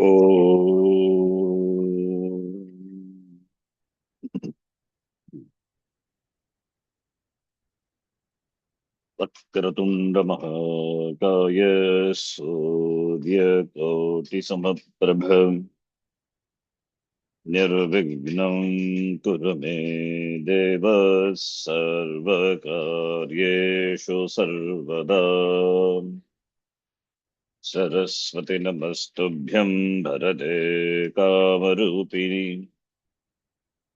ॐ वक्रतुण्डमहाकाय सूर्यकोटिसमप्रभ निर्विघ्नं कुरु मे देव सर्वकार्येषु सर्वदा सरस्वती नमस्तुभ्यं भरते कामरूपिणि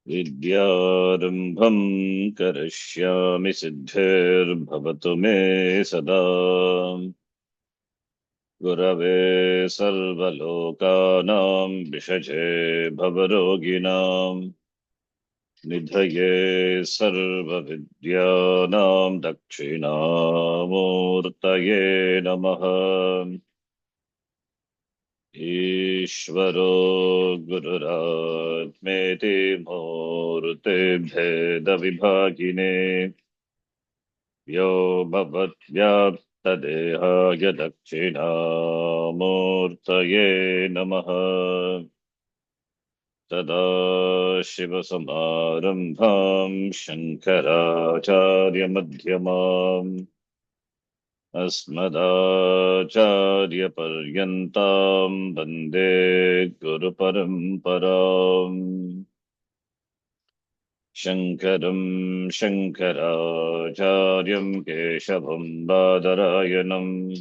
विद्यारम्भं करिष्यामि सिद्धिर्भवतु मे सदा गुरवे सर्वलोकानां विषजे भवरोगिणां निधये सर्वविद्यानां दक्षिणामूर्तये नमः। ईश्वरो गुरुरात्मेति मूर्तिभेदविभागिने व्योमवद्व्याप्तदेहाय दक्षिणामूर्तये नमः। सदाशिवसमारम्भां शङ्कराचार्यमध्यमाम् अस्मदाचार्यपर्यन्तां वन्दे गुरुपरम्पराम्। शङ्करं शङ्कराचार्यं केशवं बादरायणं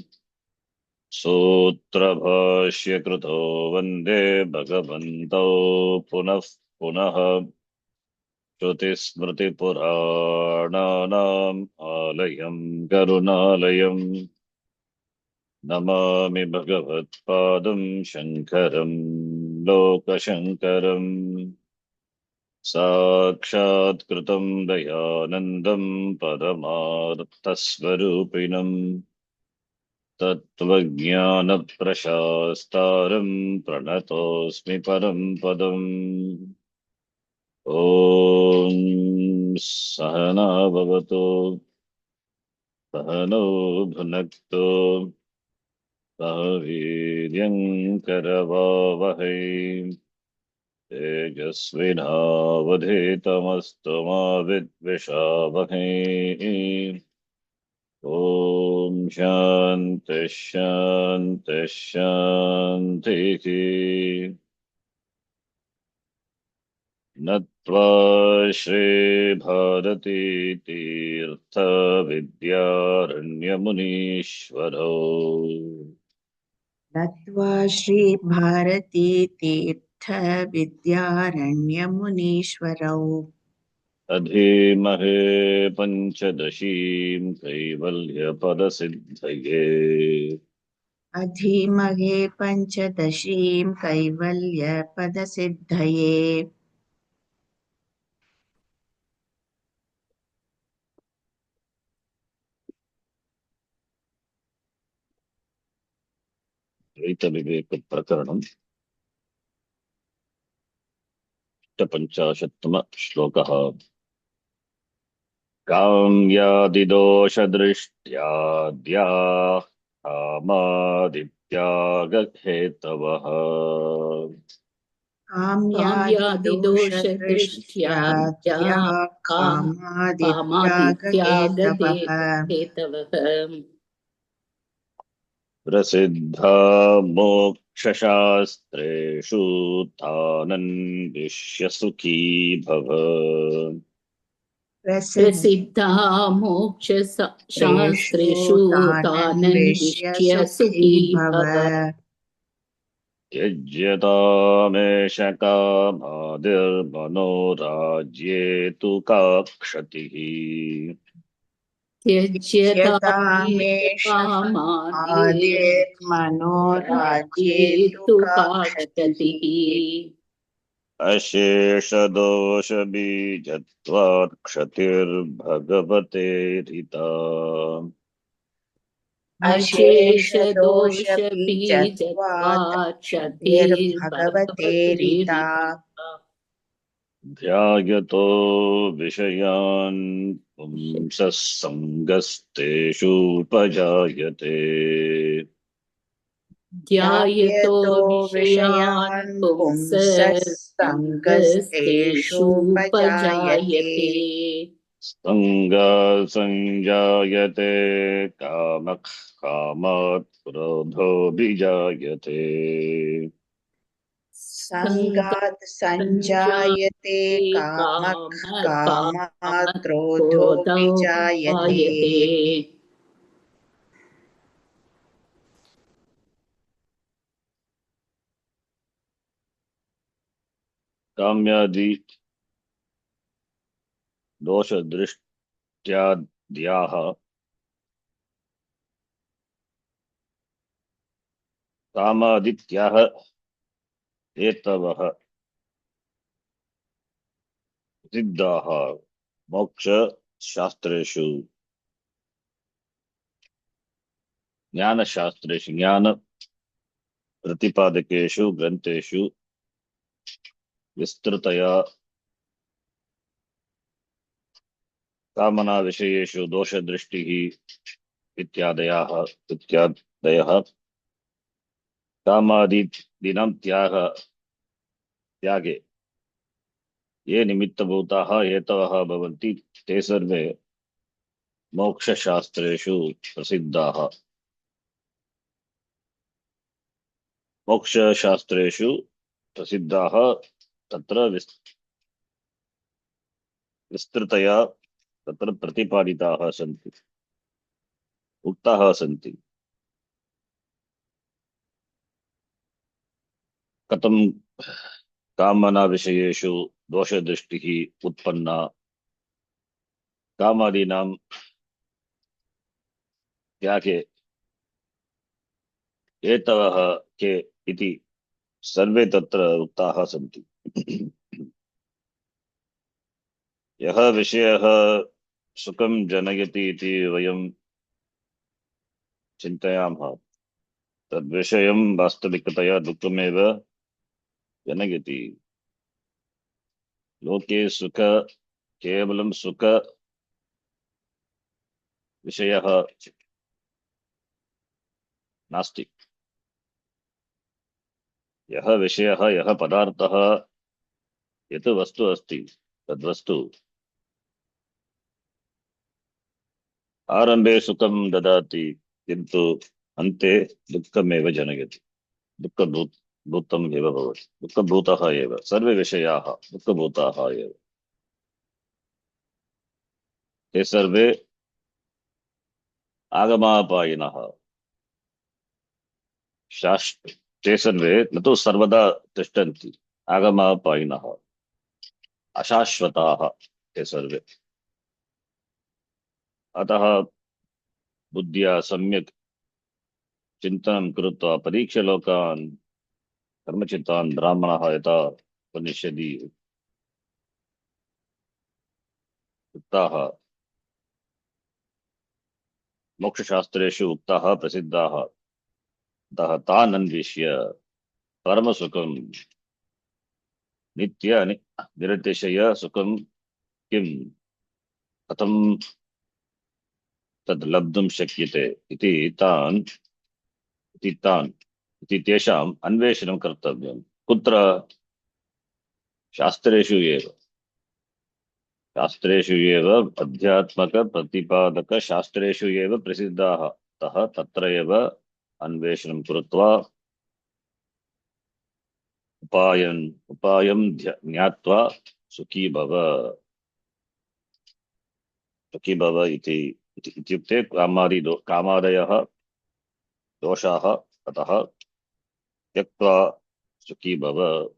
सूत्रभाष्यकृतो वन्दे भगवन्तौ पुनः पुनः। श्रुतिस्मृतिपुराणानाम् आलयं करुणालयं नमामि भगवत्पादं शङ्करं लोकशङ्करम्। साक्षात्कृतं दयानन्दं परमार्थस्वरूपिणम् तत्त्वज्ञानप्रशास्तारं प्रणतोऽस्मि परं पदम्। ॐ सहना भवतु सहनौ भुनक्तु सह वीर्यं करवावहै तेजस्विनावधीतमस्तु मा विद्विषावहै। ॐ शान्ति शान्ति शान्तिः। नत्वा श्रीभारती तीर्थविद्यारण्यमुनीश्वरौ नत्वा श्री भारती तीर्थ विद्यारण्यमुनीश्वरौ अधीमहे पञ्चदशीं कैवल्यपदसिद्धये अधीमहे पंचदशीं कैवल्यपदसिद्धये। द्वैतविवेकप्रकरणम् 55तमः श्लोकः। काम्यादिदोषदृष्ट्याद्याः कामादित्यागहेतवः काम्यादिदोषदृष्ट्या काम्यादिदोषदृष्ट्या कामादित्यागहेतवः कामादित्यागहेतवः प्रसिद्धा मोक्षशास्त्रेषु तानन्विष्य सुखी भव। प्रसिद्धा मोक्षशास्त्रेषु तानन्विष्य सुखी भव। त्यज्यतामेष कामादिर्मनोराज्ये तु का क्षतिः। त्यज्यतामेष कामादिर्मनोराज्ये तु का क्षतिः। अशेषदोषबीजत्वात् क्षतिर्भगवतेरिता। अशेषदोषबीजत्वात् क्षतिर्भगवतेरिता। ध्यायतो विषयान् पुंसः सङ्गस्तेषूपजायते। ध्यायतो ध्यायतो विषयान् विषयान् पुंसः पुंसस्तेषूपजायते सङ्गस्तेषुपजायते। संजायते कामः कामात् क्रोधोऽभिजायते। सङ्गात् सञ्जायते सञ्जायते कामः कामात् क्रोधोऽभिजायते। कामक्रोधोऽजायते। काम्यादि दोषदृष्ट्याद्याः कामादित्याः हेतवः सिद्धाः मोक्षशास्त्रेषु ज्ञानशास्त्रेषु ज्ञानप्रतिपादकेषु ग्रन्थेषु विस्तृतया कामना विषयेषु दोषदृष्टिः इत्यादयः कामादीनां त्यागे ये निमित्तभूताः हेतवः भवन्ति ते सर्वे मोक्षशास्त्रेषु प्रसिद्धाः। मोक्षशास्त्रेषु प्रसिद्धाः तत्र विस्तृतया तत्र प्रतिपादिताः सन्ति, उक्ताः सन्ति। कथं कामना विषयेषु दोषदृष्टिः उत्पन्ना, कामादीनां त्यागे हेतवः के इति सर्वे तत्र उक्ताः सन्ति। यः विषयः सुखं जनयति इति वयं चिन्तयामः, तद्विषयं वास्तविकतया दुःखमेव जनयति। लोके सुख केवलं सुख विषयः नास्ति। यः विषयः, यः पदार्थः, यत् वस्तु अस्ति, तद्वस्तु आरम्भे सुखं ददाति, किन्तु अन्ते दुःखमेव जनयति। दुःखभूतम् एव भवति, दुःखभूतः एव सर्वे विषयाः दुःखभूताः एव। ते सर्वे आगमापायिनः। ते सर्वे न तु सर्वदा तिष्ठन्ति, आगमापायिनः, अशाश्वताः ते सर्वे। अतः बुद्ध्या सम्यक् चिन्तनं कृत्वा परीक्ष्य लोकान् कर्मचितान् ब्राह्मणः यथा उपनिषदि उक्ताः, मोक्षशास्त्रेषु उक्ताः प्रसिद्धाः, अतः तान् अन्विष्य परमसुखं नित्य निरतिशय सुखं किं कथं तद् लब्धुं शक्यते इति इति तेषाम् अन्वेषणं कर्तव्यं। कुत्र? शास्त्रेषु एव। शास्त्रेषु एव, अध्यात्मकप्रतिपादकशास्त्रेषु एव प्रसिद्धाः। अतः तत्र एव अन्वेषणं कृत्वा उपायं ज्ञात्वा सुखी भव, सुखी भव इत्युक्ते कामादयः दोषाः अतः त्यक्त्वा सुखी भव।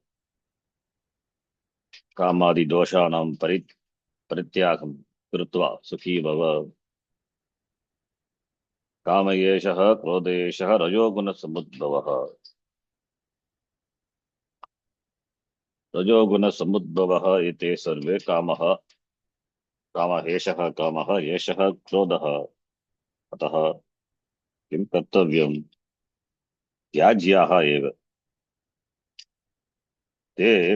कामादिदोषाणां परित्यागं कृत्वा सुखी भव। काम एषः क्रोध एषः रजोगुणसमुद्भवः। रजोगुणसमुद्भवः एते सर्वे कामः एषः क्रोधः। अतः किं कर्तव्यं? त्याज्याः एव ते।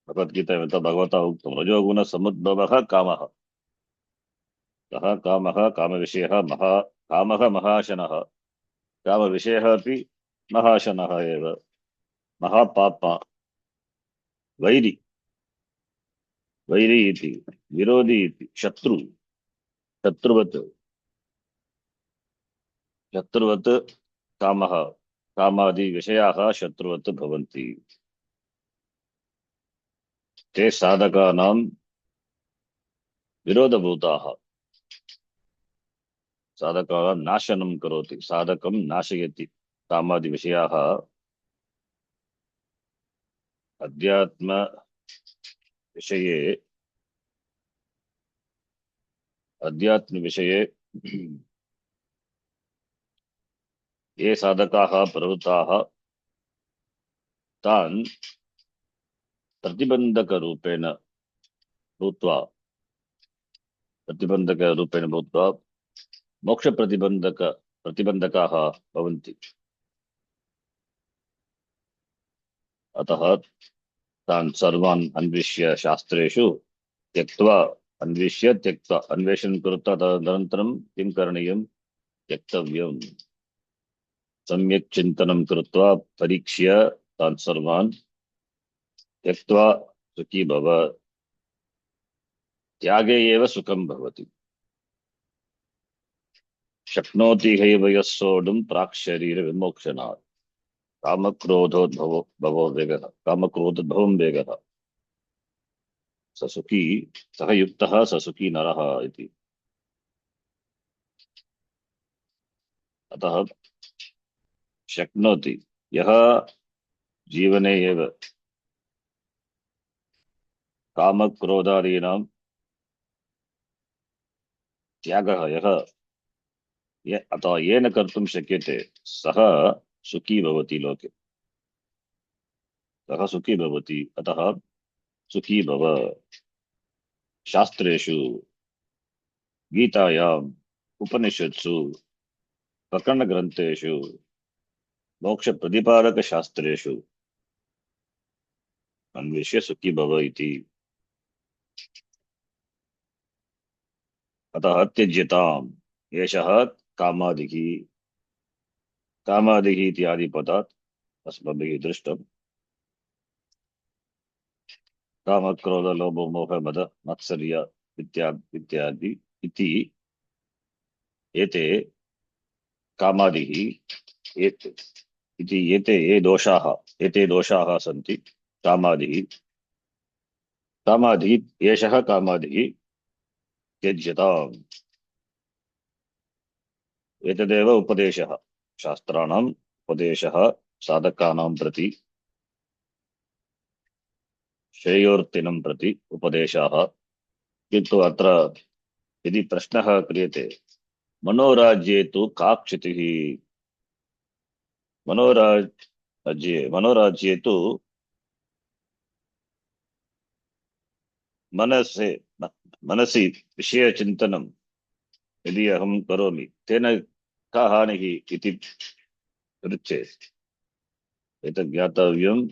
भगवद्गीता भगवता उक्तं रजोगुणसमुद्भवः कामः। सः कामः, कामविषयः कामः महाशनः, कामविषयः अपि महाशनः एव, महापाप्मा, वैरी, वैरी इति, विरोधी इति, शत्रु, शत्रुवत्, शत्रुवत् कामः, कामादि विषयाः शत्रुवत् भवन्ति। ते साधकानां विरोधभूताः, साधकानां नाशनं करोति, साधकं नाशयति। कामादि विषयाः अध्यात्म विषये, अध्यात्म विषये ये साधकाः प्रवृत्ताः तान् प्रतिबन्धकरूपेण भूत्वा, प्रतिबन्धकरूपेण भूत्वा मोक्षप्रतिबन्धक प्रतिबन्धकाः भवन्ति। अतः तान् सर्वान् अन्विष्य शास्त्रेषु त्यक्त्वा, अन्विष्य त्यक्त्वा, अन्वेषणं कृत्वा तदनन्तरं किं करणीयं, त्यक्तव्यम्। सम्यक् चिन्तनं कृत्वा परीक्ष्य तान् सर्वान् त्यक्त्वा सुखी भव। त्यागे एव सुखं भवति। शक्नोति हैव यः सोढुं प्राक् शरीर विमोक्षणात्। कामक्रोधोद्भवो भवो वेगः, कामक्रोधोद्भवं वेगः, स सुखी, सः युक्तः स सुखी नरः इति। अतः शक्नोति, यः जीवने एव कामक्रोधादीनां त्यागः अथवा येन कर्तुं शक्यते, सः सुखी भवति लोके, सः सुखी भवति। अतः सुखी भव। शास्त्रेषु, गीतायाम्, उपनिषत्सु, प्रकरणग्रन्थेषु, मोक्षप्रतिपादकशास्त्रेषु अन्विष्य सुखी भव इति। अतः त्यज्यताम्, एषः कामादिः, कामादिः इत्यादि पदात् अस्माभिः दृष्टम्। काम, क्रोध, लोभ, मोह, मद, मत्सर्य इत्यादि इति एते कामादिः, एते इति एते दोषाः सन्ति। कामादिः, कामादिः, एषः कामादिः त्यज्यताम्। एतदेव उपदेशः, शास्त्राणाम् उपदेशः साधकानां प्रति, श्रेयोर्तिनं प्रति उपदेशाः। किन्तु अत्र यदि प्रश्नः क्रियते, मनोराज्ये तु का क्षितिः, मनोराज्ये तु मनसि विषयचिन्तनं यदि अहं करोमि, तेन का हानिः इति पृच्छेत्, एतत् ज्ञातव्यम्।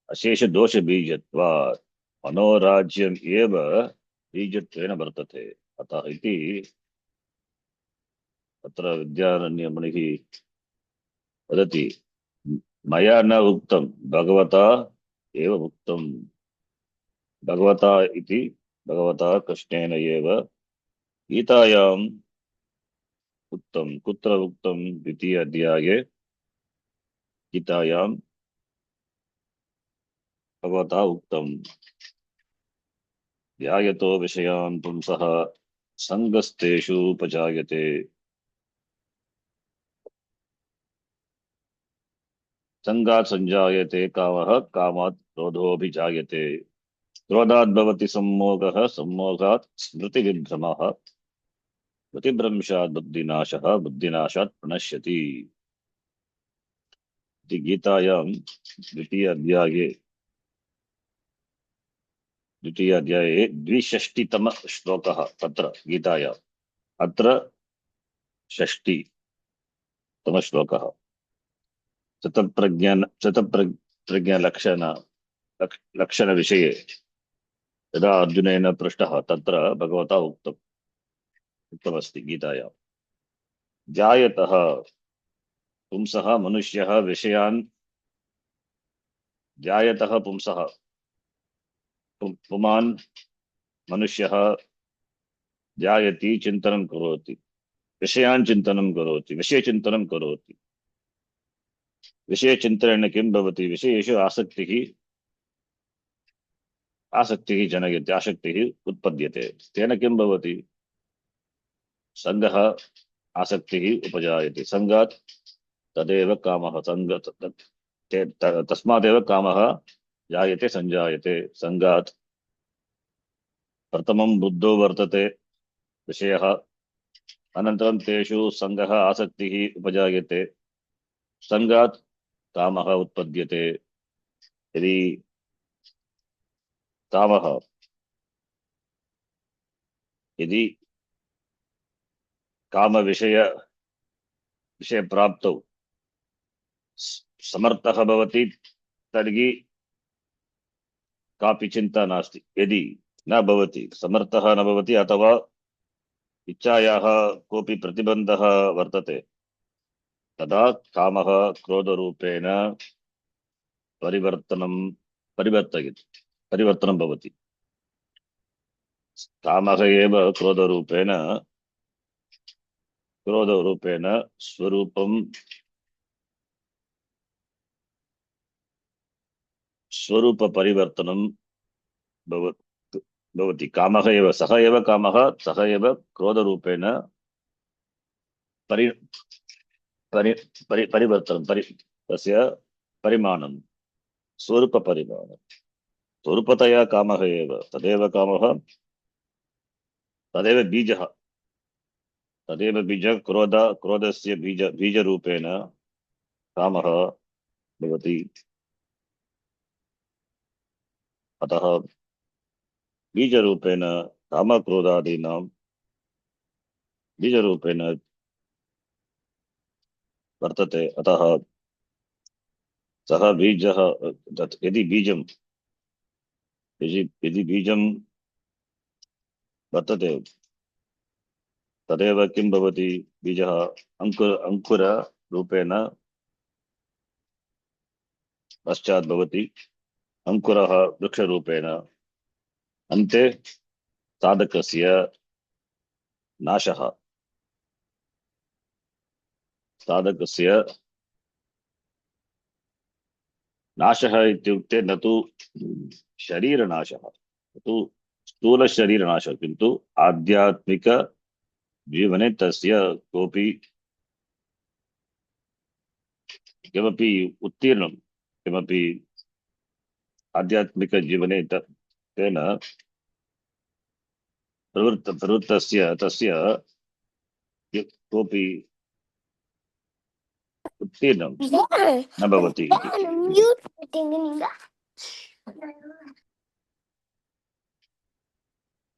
अशेषदोषबीजत्वात् मनोराज्यम् एव बीजत्वेन वर्तते। अतः इति अत्र विद्यारण्यमुनिः वदति, मया न उक्तं, भगवता एव उक्तं। भगवता इति भगवता कृष्णेन एव गीतायाम् उक्तं। कुत्र उक्तं? द्वितीय अध्याये गीतायां भगवता उक्तं, ध्यायतो विषयान् पुंसः संगस्तेषु उपजायते, संगात् संजायते कामः, कामात् क्रोधोऽभिजायते, क्रोधात् भवति सम्मोहः, सम्मोहात् स्मृतिविभ्रमः, स्मृतिभ्रंशात् बुद्धिनाशः, बुद्धिनाशात् प्रणश्यति इति गीतायां द्वितीय अध्याये 62तम श्लोकः। तत्र गीतायाम् अत्र 60तम श्लोकः। शतप्रज्ञलक्षण लक्षण विषये यदा अर्जुनेन पृष्टः, तत्र भगवता उक्तमस्ति गीतायाम्। जायतः पुंसः मनुष्यः विषयान् जायतः पुंसः पुमान् मनुष्यः जायति चिन्तनं करोति विषयान् चिन्तनं करोति विषयचिन्तनं करोति विषयचिन्तनेन किं भवति विषयेषु आसक्तिः जनयति आसक्तिः उत्पद्यते तेन किं भवति संगः आसक्तिः उपजायते संगात् तदेव कामः तस्मादेव कामः जायते संजायते संगात् प्रथमं बुद्धो वर्तते विषयः अनन्तरं तेषु संगः आसक्तिः उपजायते संगात् कामः उत्पद्यते यदि कामः यदि काम विषय प्राप्तौ समर्थः भवति तर्हि कापि चिंता नास्ति यदि न भवति समर्थः न भवति अथवा इच्छायाः कोऽपि प्रतिबन्धः वर्तते तदा कामः क्रोधरूपेण परिवर्तनं परिवर्तयति परिवर्तनं भवति कामः एव क्रोधरूपेण स्वरूपपरिवर्तनं भवति कामः एव सः एव कामः सः एव क्रोधरूपेण परि परि परि परिवर्तनं तस्य परिमाणं स्वरूपपरिमाणं स्वरूपतया कामः एव तदेव कामः तदेव बीजः क्रोधस्य बीजरूपेण कामः भवति अतः बीजरूपेण कामक्रोधादीनां बीजरूपेण वर्तते अतः सः बीजः यदि बीजं वर्तते तदेव किं भवति बीजः अंकुररूपेण पश्चात् भवति अंकुरः वृक्षरूपेण अन्ते साधकस्य नाशः इत्युक्ते न तु शरीरनाशः न तु स्थूलशरीरनाशः किन्तु आध्यात्मिक जीवने तस्य कोऽपि किमपि उत्तीर्णं किमपि आध्यात्मिक जीवने तेन प्रवृत्तस्य तस्य कोऽपि उत्तीर्णं न भवति इति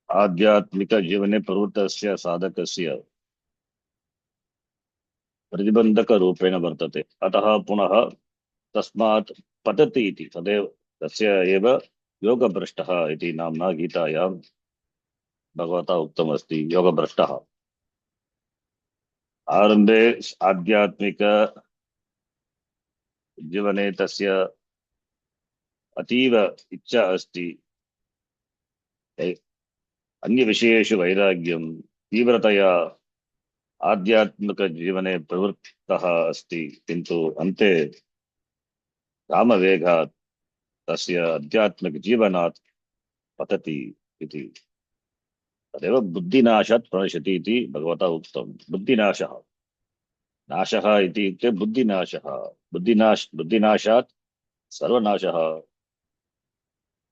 आध्यात्मिक जीवने प्रवृत्तस्य साधकस्य प्रतिबन्धकरूपेण वर्तते अतः पुनः तस्मात् पतति इति तदेव तस्य एव योगभ्रष्टः इति नाम्ना गीतायां भगवता उक्तमस्ति योगभ्रष्टः आरम्भे आध्यात्मिक जीवने तस्य अतीव इच्छा अस्ति अन्यविषयेषु वैराग्यं तीव्रतया आध्यात्मिक जीवने प्रवृत्तः अस्ति किन्तु अन्ते कामवेगात् तस्य आध्यात्मिक जीवनात् पतति इति तदेव बुद्धिनाशात् प्रणश्यति इति भगवता उक्तं बुद्धिनाशः नाशः इति उक्ते बुद्धिनाशः बुद्धिनाशात् सर्वनाशः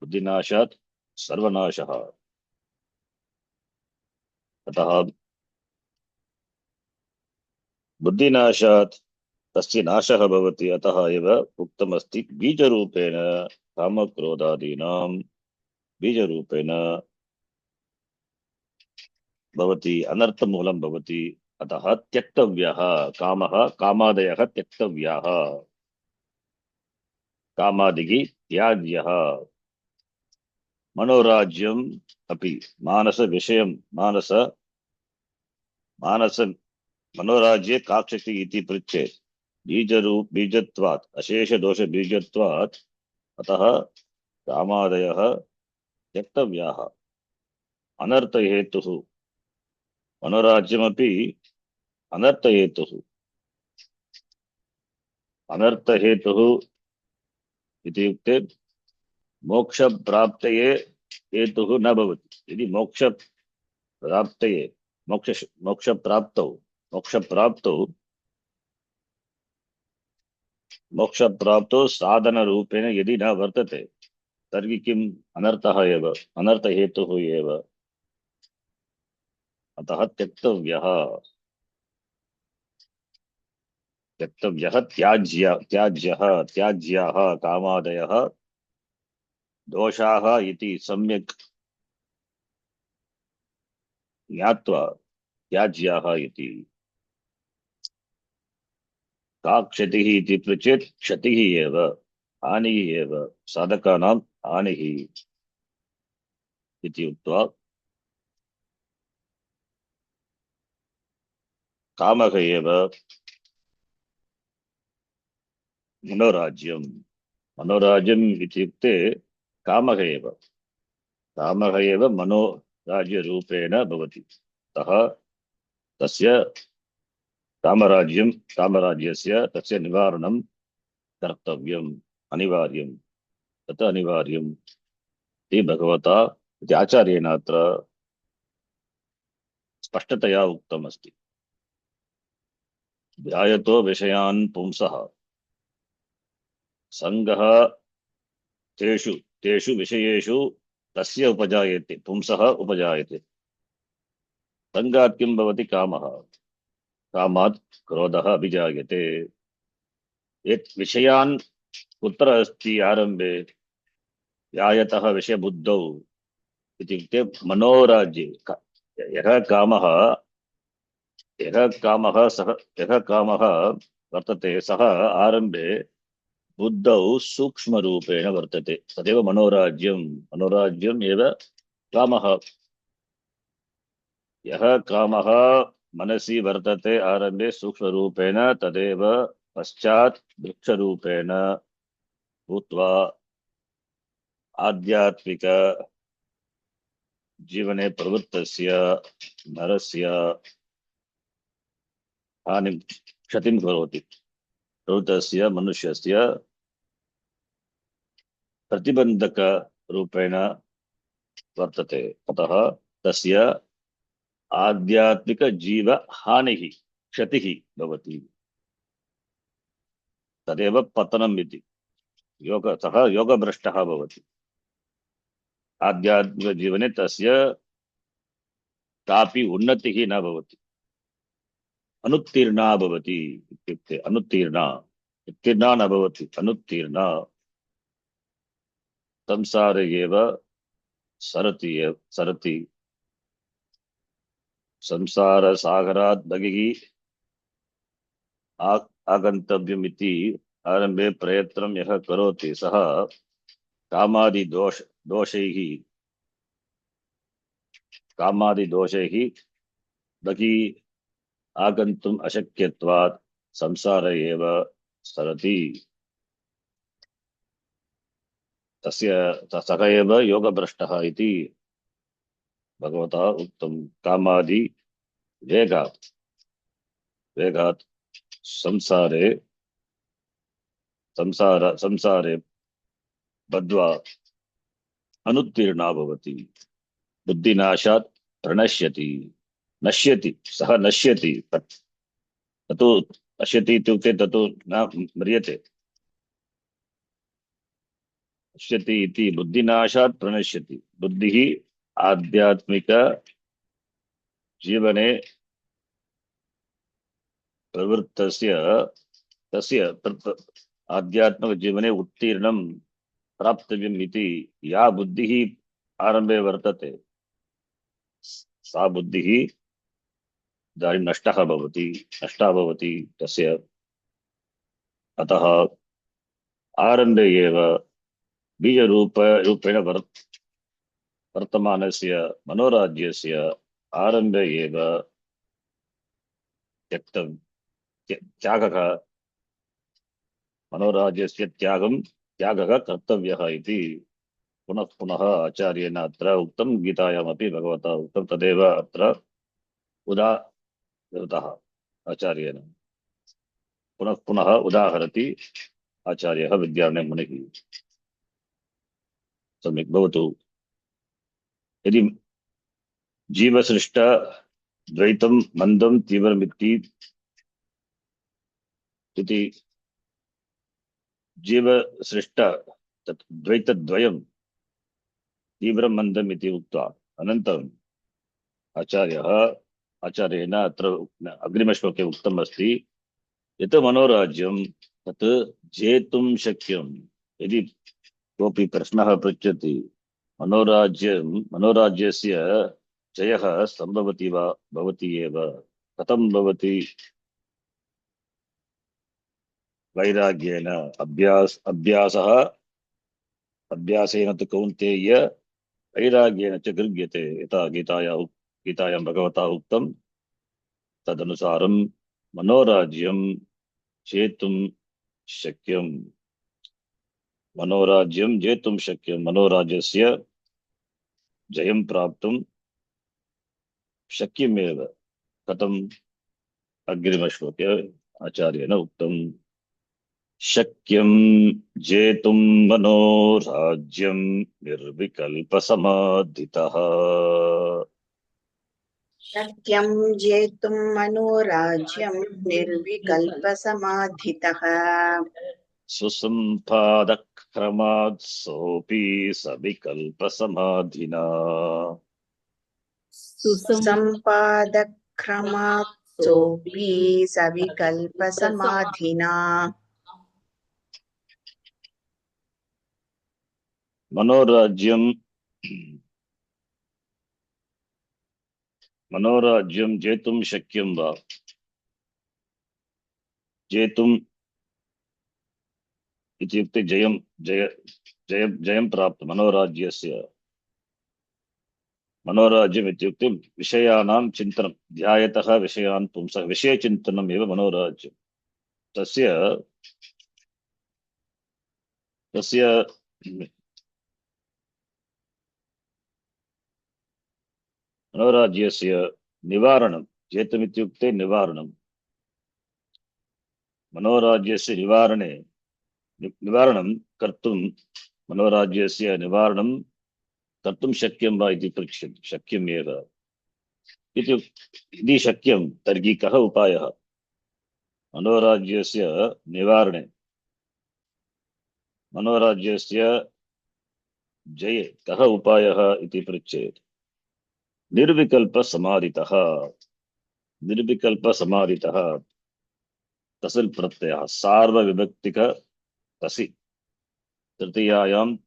बुद्धिनाशात् सर्वनाशः अतः बुद्धिनाशात् तस्य नाशः भवति अतः एव उक्तमस्ति बीजरूपेण कामक्रोधादीनां बीजरूपेण भवति अनर्थमूलं भवति अतः त्यक्तव्यः कामः कामादयः त्यक्तव्याः कामादिः त्याज्यः मनोराज्यम् अपि मानस मनोराज्ये काक्षति इति पृच्छेत् बीजत्वात् अशेष दोष बीजत्वात् अतः कामादयः त्यक्तव्याः अनर्थहेतुः मनोराज्यमपि अनर्थहेतुः अनर्थहेतुः इत्युक्ते मोक्षप्राप्तये हेतुः न भवति यदि मोक्षप्राप्तये मोक्षप्राप्तौ मोक्षप्राप्तौ मोक्षप्राप्तौ साधनरूपेण यदि न वर्तते तर्हि किम् अनर्थः एव अनर्थहेतुः एव अतः त्यक्तव्यः त्यक्तव्यः त्याज्याः कामादयः दोषाः इति सम्यक् ज्ञात्वा त्याज्याः इति का क्षतिः इति पृच्छेत् क्षतिः एव हानिः एव साधकानां हानिः इति उक्त्वा कामः एव मनोराज्यम् मनोराज्यम् इत्युक्ते कामः एव मनोराज्यरूपेण भवति अतः तस्य कामराज्यस्य तस्य निवारणं कर्तव्यम् अनिवार्यं तत् अनिवार्यम् इति भगवता इति आचार्येण अत्र स्पष्टतया उक्तमस्ति ध्यायतो विषयान् पुंसः संगः तेषु तेषु विषयेषु तस्य उपजायते पुंसः उपजायते संगात् किं भवति कामः कामात् क्रोधः अभिजायते यत् विषयान् कुत्र अस्ति आरम्भे ध्यायतः विषयबुद्धौ इत्युक्ते मनोराज्ये यः कामः वर्तते सः आरम्भे बुद्धौ सूक्ष्मरूपेण वर्तते तदेव मनोराज्यम् एव कामः यः कामः मनसि वर्तते आरम्भे सूक्ष्मरूपेण तदेव पश्चात् वृक्षरूपेण भूत्वा आध्यात्मिक जीवने प्रवृत्तस्य नरस्य हानिं क्षतिं करोति प्रवृत्तस्य मनुष्यस्य प्रतिबन्धकरूपेण वर्तते अतः तस्य आध्यात्मिकजीवहानिः क्षतिः भवति तदेव पतनम् इति सः योगभ्रष्टः भवति आध्यात्मिकजीवने तस्य कापि उन्नतिः न भवति अनुत्तीर्णा भवति इत्युक्ते उत्तीर्णा न भवति अनुत्तीर्णा संसारे एव सरति संसारसागरात् बहिः आगन्तव्यम् इति आरम्भे प्रयत्नं यः करोति सः कामादिदोषैः बहिः आगन्तुम् अशक्यत्वात् संसारे एव सरति सः एव योगभ्रष्टः इति भगवता उक्तं कामादि वेगात् संसारे बद्ध्वा अनुत्तीर्णा भवति बुद्धिनाशात् नश्यति सः नश्यति ततो नश्यति इत्युक्ते ततो न म्रियते नश्यति इति बुद्धिनाशात् प्रणश्यति बुद्धिः आध्यात्मिक जीवने प्रवृत्तस्य तस्य आध्यात्मिक जीवने उत्तीर्णं प्राप्तव्यम् इति या बुद्धिः आरम्भे वर्तते सा बुद्धिः इदानीं नष्टा भवति तस्य अतः आरम्भे एव बीजरूपेण वर्तमानस्य मनोराज्यस्य आरम्भे एव त्यक्तव्य त्यागः मनोराज्यस्य त्यागः कर्तव्यः इति पुनः पुनः आचार्येण अत्र उक्तं, गीतायामपि भगवता उक्तं, तदेव अत्र उदाहृतः आचार्येण। पुनः पुनः उदाहरति आचार्यः विद्यारण्यमुनिः। सम्यक् भवतु। यदि जीवसृष्ट द्वैतं मन्दं तीव्रमिति इति जीवसृष्ट तत् द्वैतद्वयं तीव्रं मन्दम् इति उक्त्वा अनन्तरम् आचार्येण अत्र अग्रिमश्लोके उक्तम् अस्ति, यत् मनोराज्यं तत् जेतुं शक्यं। यदि कोऽपि प्रश्नः पृच्छति, मनोराज्यस्य जयः सम्भवति वा? भवति एव। कथं भवति? वैराग्येन, अभ्यासः अभ्यासेन तु कौन्तेय वैराग्येन च गृह्यते। यथा गीतायां भगवता उक्तं, तदनुसारं मनोराज्यं जेतुं शक्यं। मनोराज्यं जेतुं शक्यं, मनोराज्यस्य जयं प्राप्तुं शक्यमेव। कथम्? अग्रिमश्लोके आचार्येण उक्तं, शक्यं जेतुं मनोराज्यं निर्विकल्पसमाधितः। शक्यं जेतुं मनोराज्यं निर्विकल्पसमाधितः। सुसम्पादक्रमात् सोऽपि सविकल्पसमाधिना। सुसम्पादक्रमात् सोऽपि सविकल्पसमाधिना। मनोराज्यं जेतुं शक्यं वा? जेतुम् इत्युक्ते जयं प्राप्त। मनोराज्यम् इत्युक्ते विषयाणां चिन्तनं, ध्यायतः विषयान् पुंसः, विषयचिन्तनम् एव मनोराज्यम्। तस्य तस्य मनोराज्यस्य निवारणं, जेतुमित्युक्ते निवारणं। मनोराज्यस्य निवारणं कर्तुं, मनोराज्यस्य निवारणं कर्तुं शक्यं वा इति पृच्छति। शक्यमेव यदि शक्यं तर्हि कः उपायः? मनोराज्यस्य निवारणे, मनोराज्यस्य जये कः उपायः इति पृच्छेत्। निर्विकल्पसमाधितः। निर्विकल्पसमाधितः तसिल् प्रत्ययः, सार्वविभक्तिक तसि, तृतीयायां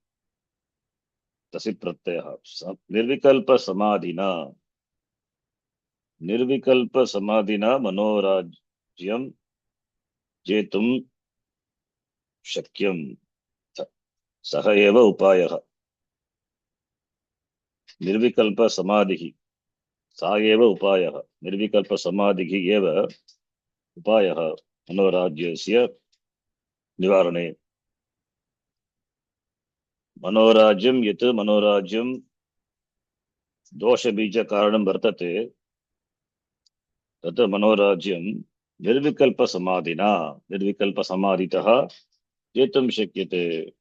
तसि प्रत्ययः। निर्विकल्पसमाधिना मनोराज्यं जेतुं शक्यं। सः एव उपायः। निर्विकल्पसमाधिः, सा एव उपायः। निर्विकल्पसमाधिः एव उपायः मनोराज्यस्य निवारणे। यत् मनोराज्यं दोषबीजकारणं वर्तते, तत् मनोराज्यं निर्विकल्पसमाधितः जेतुं शक्यते।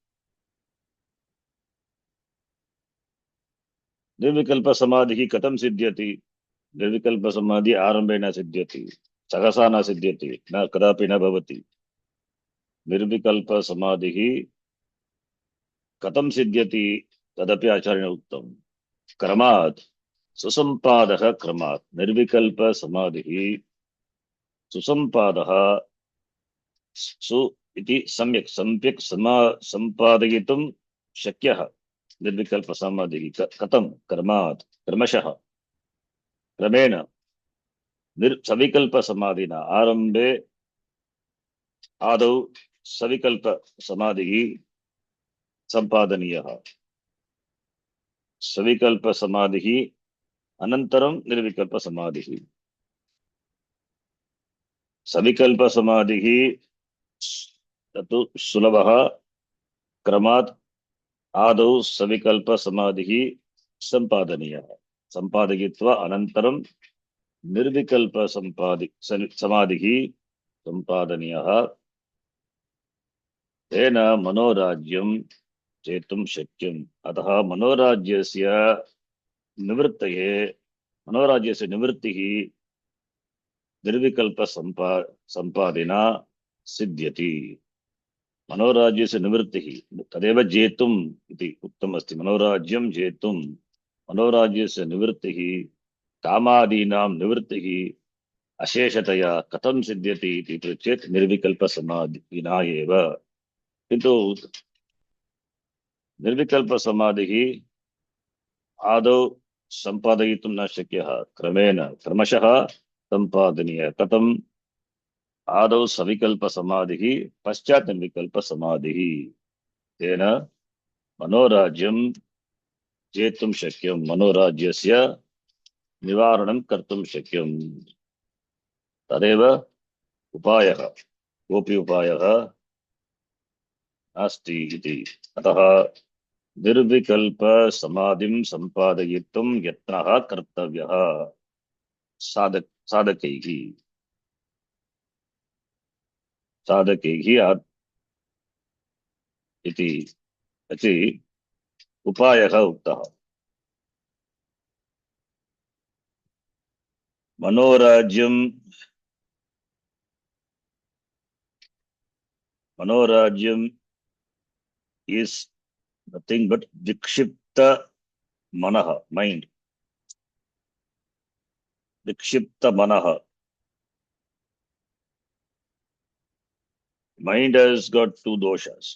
निर्विकल्पसमाधिः कथं सिद्ध्यति? निर्विकल्पसमाधि आरम्भे न सिद्ध्यति, सहसा न सिद्ध्यति, न कदापि न भवति। निर्विकल्पसमाधिः कथं सिद्ध्यति तदपि आचार्येण उक्तं। क्रमात्, सुसम्पादः क्रमात्। निर्विकल्पसमाधिः सुसम्पादः, सु इति सम्यक् सम्पादयितुं शक्यः। निर्विकल्पसमाधिः कथं? क्रमात्, क्रमशः, क्रमेण। सविकल्पसमाधिना आदौ सविकल्पसमाधिः सम्पादनीयः। सविकल्पसमाधिः अनन्तरं निर्विकल्पसमाधिः। सविकल्प समाधिः तत्तु सुलभः क्रमात् आदौ सविकल्प समाधिः सम्पादनीयः सम्पादयित्वा अनन्तरं निर्विकल्प समाधिः सम्पादनीयः तेन मनोराज्यं चेतुं शक्यम् अतः मनोराज्यस्य निवृत्तिः निर्विकल्प संपादिना सिद्ध्यति मनोराज्यस्य निवृत्तिः तदेव जेतुम् इति उक्तमस्ति मनोराज्यं जेतुं मनोराज्यस्य निवृत्तिः कामादीनां निवृत्तिः अशेषतया कथं सिद्ध्यति इति चेत् निर्विकल्पसमाधिना एव किन्तु निर्विकल्पसमाधिः आदौ सम्पादयितुं न शक्यः क्रमशः सम्पादनीयः कथम् आदौ सविकल्पसमाधिः पश्चात् निर्विकल्पसमाधिः तेन मनोराज्यं जेतुं शक्यं मनोराज्यस्य निवारणं कर्तुं शक्यम् तदेव उपायः कोऽपि उपायः नास्ति इति अतः निर्विकल्प समाधिं सम्पादयितुं यत्नः कर्तव्यः साधकैः इति उपायः उक्तः मनोराज्यम is nothing but vikshipta manah mind vikshipta manah mind has got two doshas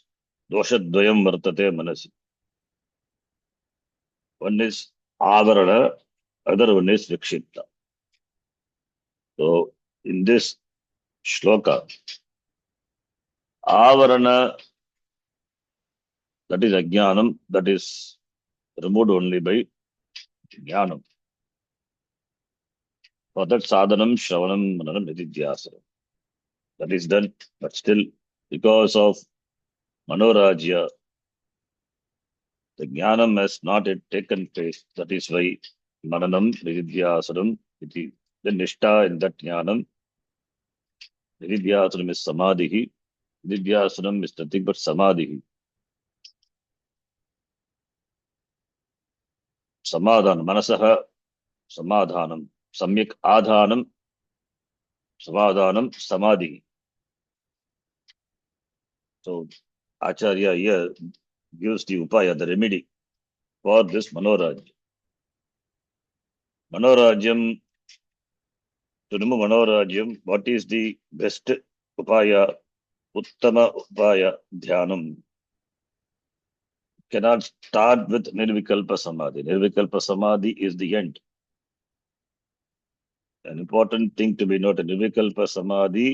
doshadvayam vartate manasi one is avarana other one is vikshipta so in this shloka avarana that is ajnanam that is removed only by jnanam for that sadhanam shravanam mananam nididhyasanam that is done but still because of manorajya the jnanam has not yet taken place that is why mananam nididhyasanam iti the nishta in that jnanam nididhyasanam is samadhi nididhyasanam is nothing but samadhi samadhanam manasaha samadhanam samyak adhanam samadhanam samadhi so acharya here gives the upaya the remedy for this manorajyam to remove manorajyam what is the best upaya uttama upaya dhyanam cannot start with nirvikalpa samadhi nirvikalpa samadhi is the end an important thing to be noted nirvikalpa samadhi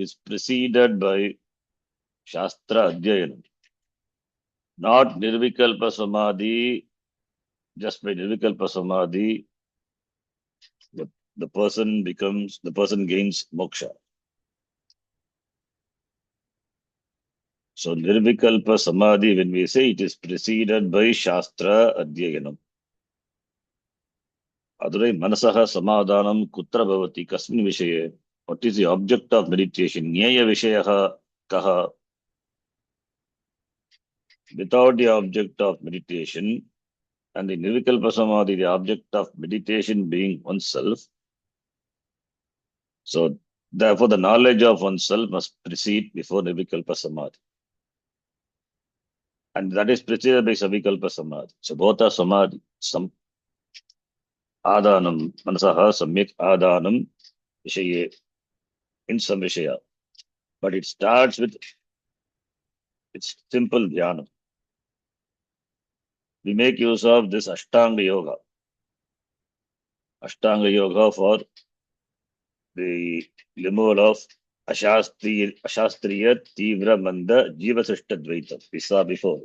is preceded by shastra adhyayanam not nirvikalpa samadhi just by nirvikalpa samadhi the person gains moksha so nirvikalpa samadhi when we say it is preceded by shastra adhyayanam adurai manasaha samadhanam kutra bhavati kasmin vishaye what is the object of meditation nyaya vishayah kaha without the object of meditation and the nirvikalpa samadhi the object of meditation being oneself so therefore the knowledge of oneself must precede before nirvikalpa samadhi and that is preceded by savikalpa samadhi so both are samadhi some adhanam manasaha samyak adhanam vishaye in some vishaya but it starts with its simple dhyanam we make use of this ashtanga yoga for the removal of ashastriya tivra manda jiva srishta dvaitam we saw before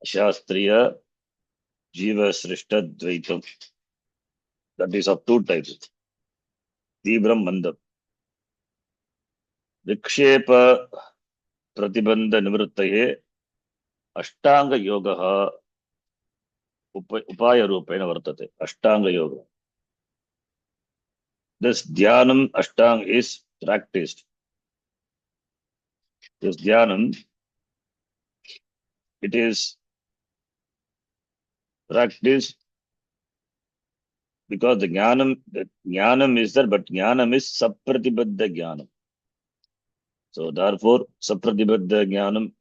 ashastriya jiva srishta dvaitam that is of two types tivram mandam विक्षेप प्रतिबंध निवृत्तये अष्टांग योगः उपाय रूपेण वर्तते. अष्टांग योग. This dhyanam ashtang is practiced. This dhyanam, it is practiced because the jnanam is there, but jnanam is sapratibadda jnanam. So therefore, sapratibadda jnanam,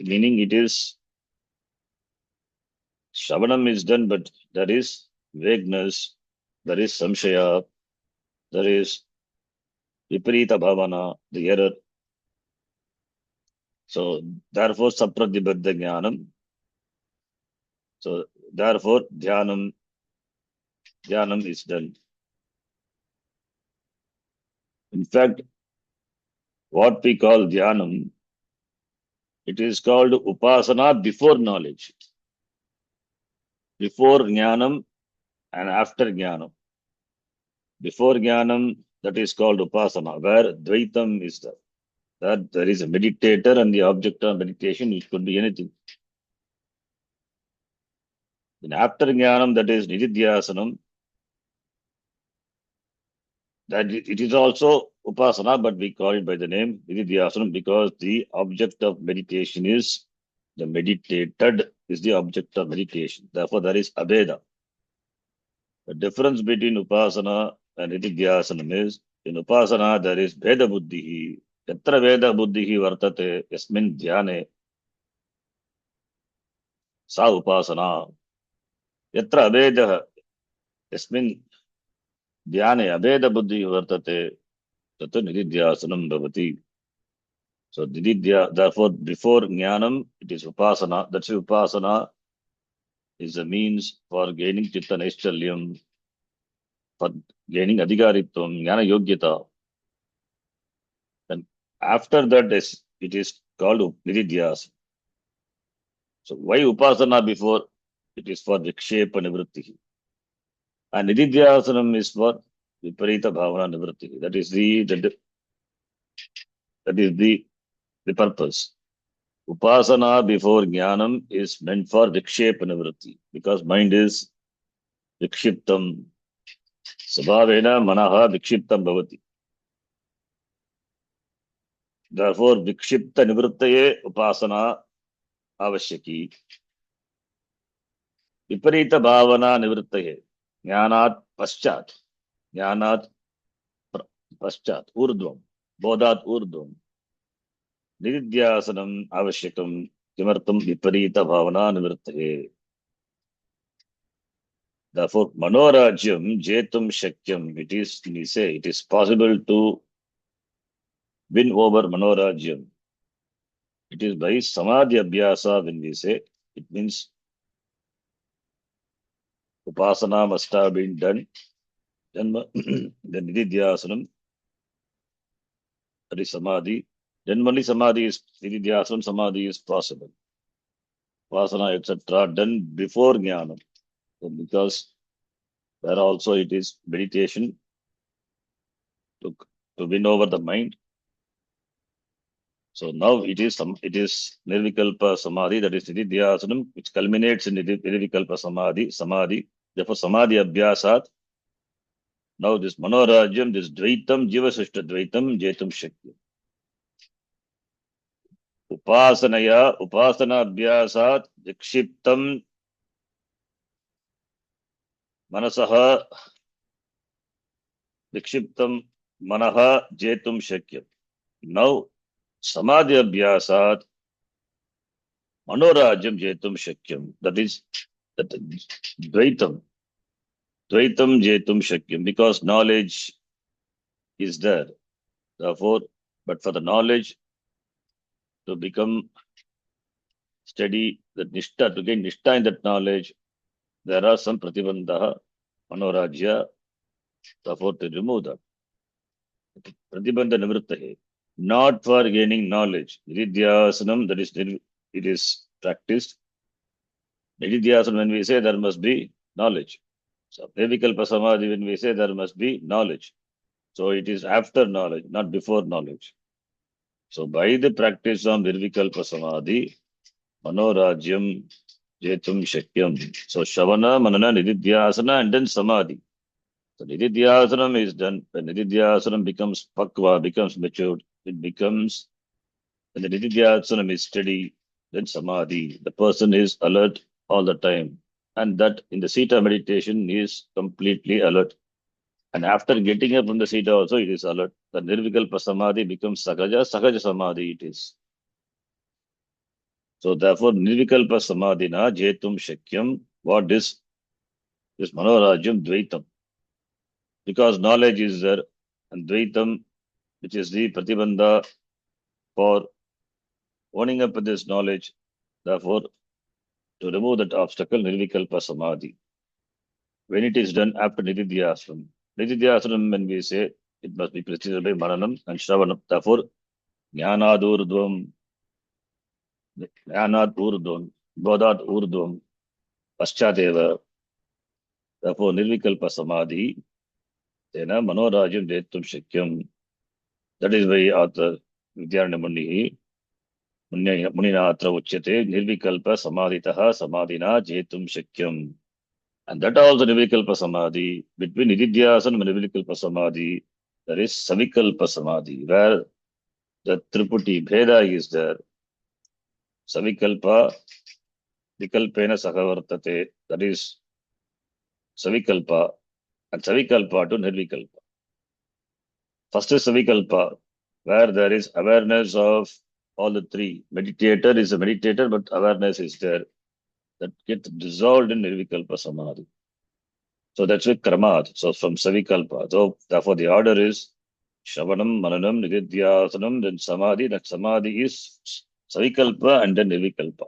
meaning it is Shravanam is done, but there is vagueness, there is samshaya, there is viparita bhavana, the error. So therefore, sapratibadda jnanam. So therefore, dhyanam is done. In fact, what we call dhyanam, it is called upasana before knowledge, before jnanam and after jnanam. Before jnanam, that is called upasana, where dvaitam is there. That there is a meditator and the object of meditation, it could be anything. Then after jnanam, that is nididhyasanam, that it is also upasana, but we call it by the name nididhyasanam because the object of meditation is the meditated is the object of meditation. Therefore, there is abheda. The difference between upasana and nididhyasanam is in upasana there is bheda buddhihi. Yatra veda buddhihi vartate yasmin dhyane sa upasana. Yatra abheda yasmin dhyane abheda buddhihi vartate tat nididhyasanam bhavati. So nididhya, therefore before jnanam it is upasana. That's why upasana is a means for gaining chitta naischalya, for gaining adhikaritvam, jnana yogyata. Then after that it is called nididhyas. So why upasana before? It is for vikshepa nivritti. And nididhyasanam is for viparita bhavana nivritti. That is the purpose. Upasana before jnanam is meant for vikshepa nivritti because mind is vikshiptam. Sabhavena manaha vikshiptam bhavati. Therefore, vikshipta nivrittaye upasana avashyaki. Viparita bhavana nivrittaye jnanat paschat urdhvam bodhat urdhvam nididhyasanam avashyakam kimartam viparita bhavana nivrittaye. Therefore, manorajyam jetum shakyam. We say it is possible to win over manorajyam. It is by samadhi abhyasa when we say. It means upasana must have been done. Then the nididhyasanam, that is samadhi. Then only samadhi is nididhyasanam, samadhi is possible. Upasana, etc. done before jnanam. So because there also it is meditation to win over the mind. So now it is nirvikalpa samadhi, that is nididhyasanam, which culminates in nirvikalpa samadhi. Therefore, samadhi abhyasat. Now this manorajyam, this dvaitam, jivasishta dvaitam, jetum shakti. Upasana abhyasat, vikshiptam manasaha, manaha, jetum shakyam. Now, samadhi abhyasat, manorajyam, jetum shakyam. That is dvaitam jetum shakyam, because knowledge is there. Therefore, but for the knowledge to become steady, that nishtha, to gain nishtha in that knowledge, there are some pratibandha, manorajya. Therefore, to remove that. Pratibandha nivrittahe. Not for gaining knowledge. Nididhyasanam, that is, it is practiced. Nididhyasanam, when we say there must be knowledge. So, nirvikalpa samadhi, when we say there must be knowledge. So, it is after knowledge, not before knowledge. So by the practice of Nirvikalpa Samadhi, Manorajyam Jetum Shakyam. So Shavana, Manana, Nididhyasana, and then Samadhi. So Nididhyasanam is done. When Nididhyasanam becomes Pakva, becomes matured, it becomes, when the Nididhyasanam is steady, then Samadhi. The person is alert all the time. And that in the Sita meditation is completely alert. And after getting up from the seat also, it is alert. The Nirvikalpa Samadhi becomes Sakaja, Sakaja Samadhi it is. So therefore, Nirvikalpa Samadhina Jetum Shakyam, what is Manorajyam Dvaitam. Because knowledge is there, and Dvaitam, which is the Pratibandha for owning up with this knowledge, therefore, to remove that obstacle, Nirvikalpa Samadhi. When it is done after Nididhyasana. Nididhyasana, when we say, it must be preceded by Maranam and Shravanam. Therefore, Jnanadurdvam, Jnanad Urdvam, Bodhat Urdvam, Paschadeva. Therefore, Nirvikalpa Samadhi, Tena Manorajyam Detum Shakyam. That is why author Vidyaranya Munina Atra Uchyate, Nirvikalpa Samadhitaha Samadhina Jetum Shakyam. And that also Nirvikalpa Samadhi, between Nididhyasana and Nirvikalpa Samadhi, there is Savikalpa Samadhi, where the Triputi Bheda is there. Savikalpa, Vikalpena Sakavartate, that is Savikalpa, and Savikalpa to Nirvikalpa. First is Savikalpa, where there is awareness of all the three. Meditator is a meditator, but awareness is there. That gets dissolved in Nirvikalpa Samadhi. So that's with Kramat. So from Savikalpa. So therefore the order is Shravanam, Mananam, Nididhyasanam, then Samadhi. That Samadhi is Savikalpa and then Nirvikalpa.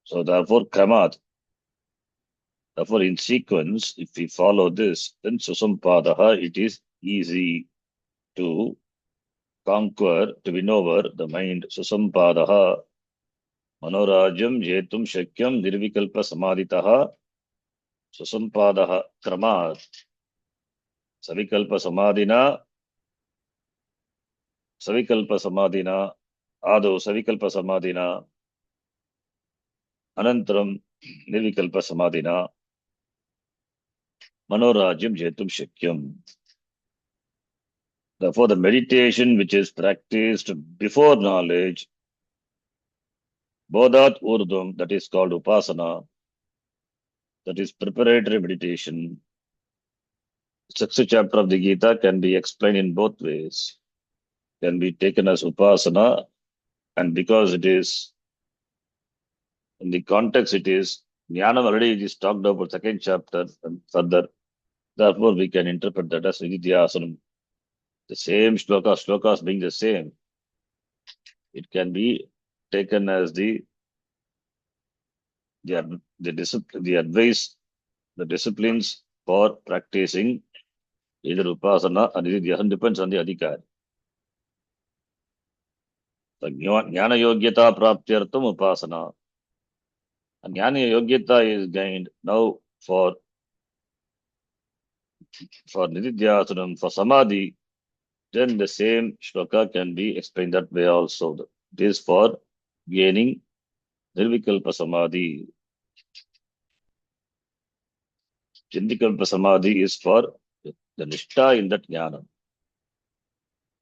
So therefore Kramat. Therefore in sequence, if we follow this, then Susampadaha, it is easy to conquer, to win over the mind. Susampadaha, Manorajyam, Jetum, Shakyam, Nirvikalpa Samadhitaha, Susampadaha, Kramat, Savikalpa Samadhina, Ado Savikalpa Samadhina, Anantaram, Nirvikalpa Samadhina, Manorajyam, Jetum, Shakyam. Therefore, the meditation which is practiced before knowledge, Bodhat Urdhvam, that is called Upasana, that is preparatory meditation. Sixth chapter of the Gita can be explained in both ways. Can be taken as Upasana, and because it is, in the context it is, Jnanam already it is talked about second chapter and further. Therefore, we can interpret that as Nididhyasanam. The same slokas being the same, it can be taken as the advice, the disciplines for practicing either Upasana or Nididhyasana, depends on the Adhikar. So, Jnana Yogyata Praptyartam Upasana. And Jnana Yogyata is gained now for Nididhyasanam, for Samadhi. Then the same shloka can be explained that way also. It is for gaining Nirvikalpa Samadhi. Chindikalpa Samadhi is for the Nishtha in that Jnana.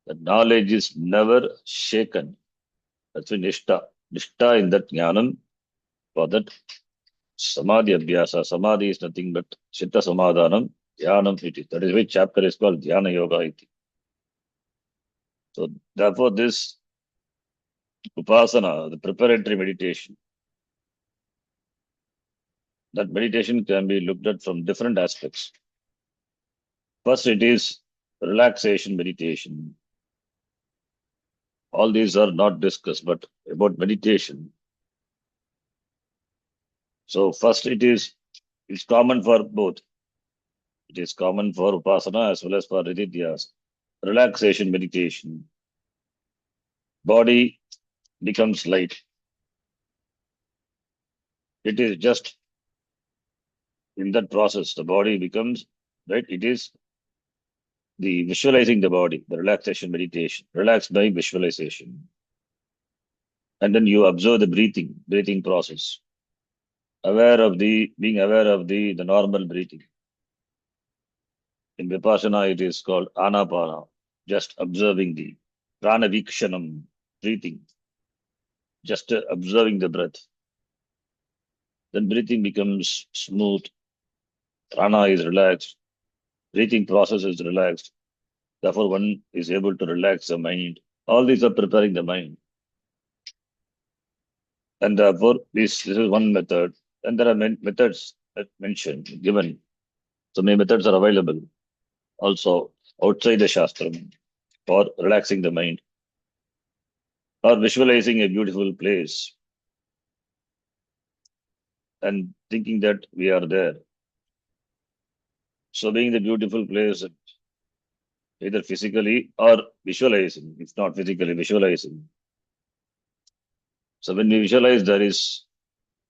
That knowledge is never shaken. That's why Nishtha. Nishtha in that Jnanam, for that Samadhi Abhyasa. Samadhi is nothing but Chitta Samadhanam, Dhyanam it is. That is why chapter is called Dhyana Yoga iti. So therefore this Upasana, the preparatory meditation, that meditation can be looked at from different aspects. First, it is relaxation meditation. All these are not discussed, but about meditation. So first, it's common for both. It is common for Upasana as well as for Nididhyas. Relaxation meditation. Body becomes light. It is just in that process, the body becomes, right? It is the visualizing the body, the relaxation meditation, relaxed by visualization. And then you observe the breathing process, being aware of the normal breathing. In Vipassana, it is called anapana, just observing the prana vikshanam, breathing, just observing the breath. Then breathing becomes smooth, prana is relaxed, breathing process is relaxed. Therefore, one is able to relax the mind. All these are preparing the mind. And therefore, this is one method. And there are methods mentioned, given. So many methods are available also outside the Shastra for relaxing the mind or visualizing a beautiful place and thinking that we are there. So being the beautiful place, either physically or visualizing, if not physically, visualizing. So when we visualize, there is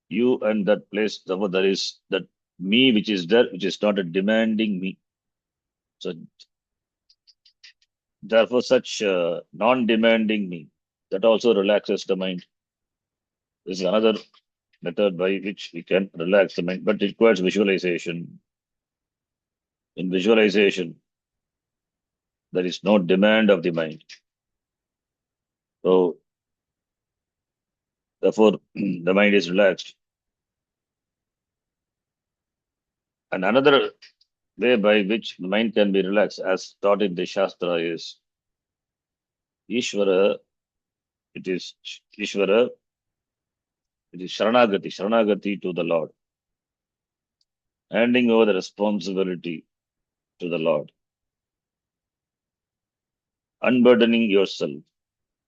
you and that place, therefore there is that me which is there, which is not a demanding me. So therefore, such non-demanding me, that also relaxes the mind. This is another method by which we can relax the mind, but it requires visualization. In visualization, there is no demand of the mind. So therefore, the mind is relaxed. And another way by which the mind can be relaxed, as taught in the Shastra, is Ishvara. It is Ishvara. It is Sharanagati to the Lord, handing over the responsibility to the Lord, unburdening yourself,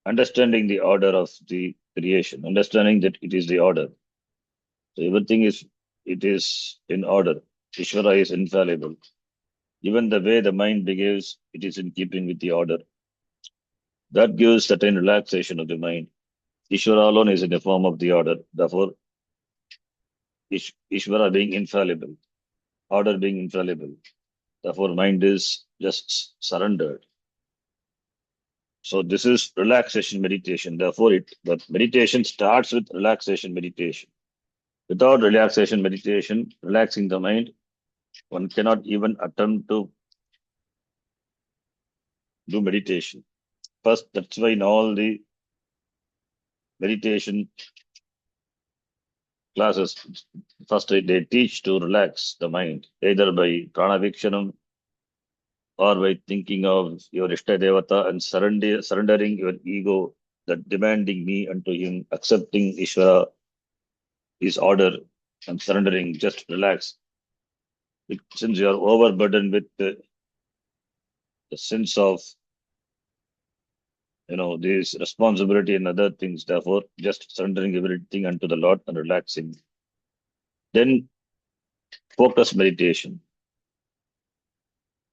understanding the order of the creation, understanding that it is the order. So everything it is in order. Ishvara is infallible. Even the way the mind behaves, it is in keeping with the order. That gives certain relaxation of the mind. Ishvara alone is in the form of the order. Therefore, Ishvara being infallible, order being infallible. Therefore, mind is just surrendered. So this is relaxation meditation. Therefore, the meditation starts with relaxation meditation. Without relaxation meditation, relaxing the mind, one cannot even attempt to do meditation. First, that's why in all the meditation classes, first they teach to relax the mind, either by prana vikshanam or by thinking of your Ishta Devata and surrendering your ego, that demanding me unto him, accepting Ishvara, his order, and surrendering, just relax. Since you are overburdened with the sense of this responsibility and other things, therefore, just surrendering everything unto the Lord and relaxing. Then focus meditation.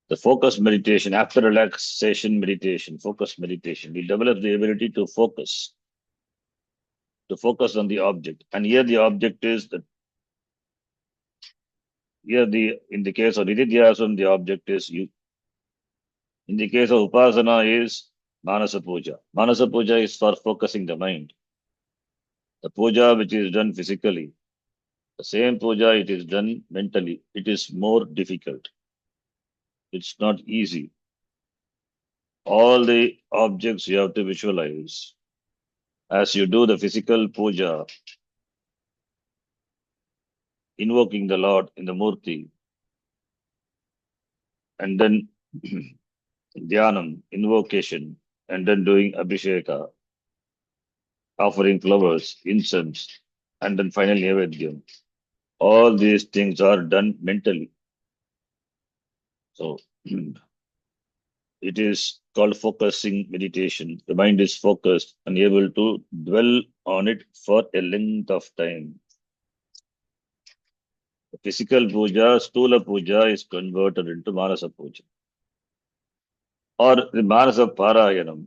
The focus meditation, after relaxation meditation, focus meditation, we develop the ability to focus on the object. And here the object is that in the case of Nididhyasam, the object is you. In the case of Upasana is Manasa Puja. Manasa Puja is for focusing the mind. The puja which is done physically, the same puja it is done mentally. It is more difficult. It's not easy. All the objects you have to visualize. As you do the physical puja, invoking the Lord in the Murti, and then dhyanam, invocation, and then doing abhisheka, offering flowers, incense, and then finally Naivedyam. All these things are done mentally. So it is called focusing meditation. The mind is focused and able to dwell on it for a length of time. The physical puja, stula puja is converted into Manasa puja. Or the Manasa Parayanam,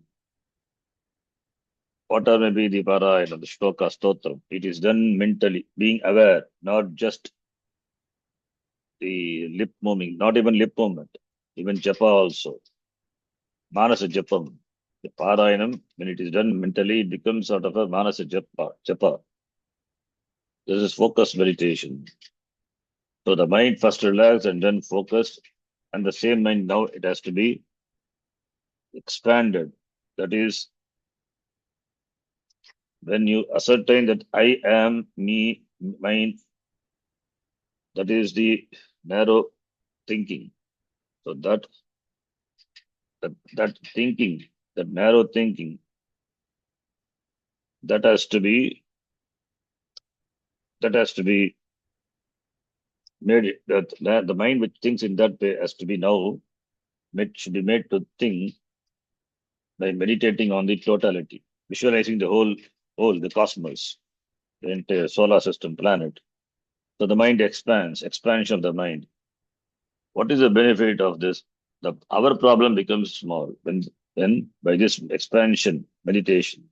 whatever may be the Parayanam, the Shloka Stotram, it is done mentally, being aware, not just the lip moving, not even lip movement, even japa also. Manasa Japam. The Parayanam, when it is done mentally, it becomes sort of a Manasa Japa. This is focused meditation. So the mind first relaxed and then focused, and the same mind now it has to be expanded. That is, when you ascertain that I am me, mind, that is the narrow thinking. So that thinking, that narrow thinking, that has to be made. That the mind which thinks in that way has to be now should be made to think by meditating on the totality, visualizing the whole, the cosmos, the entire solar system, planet. So the mind expands, expansion of the mind. What is the benefit of this? Our problem becomes small when by this expansion meditation,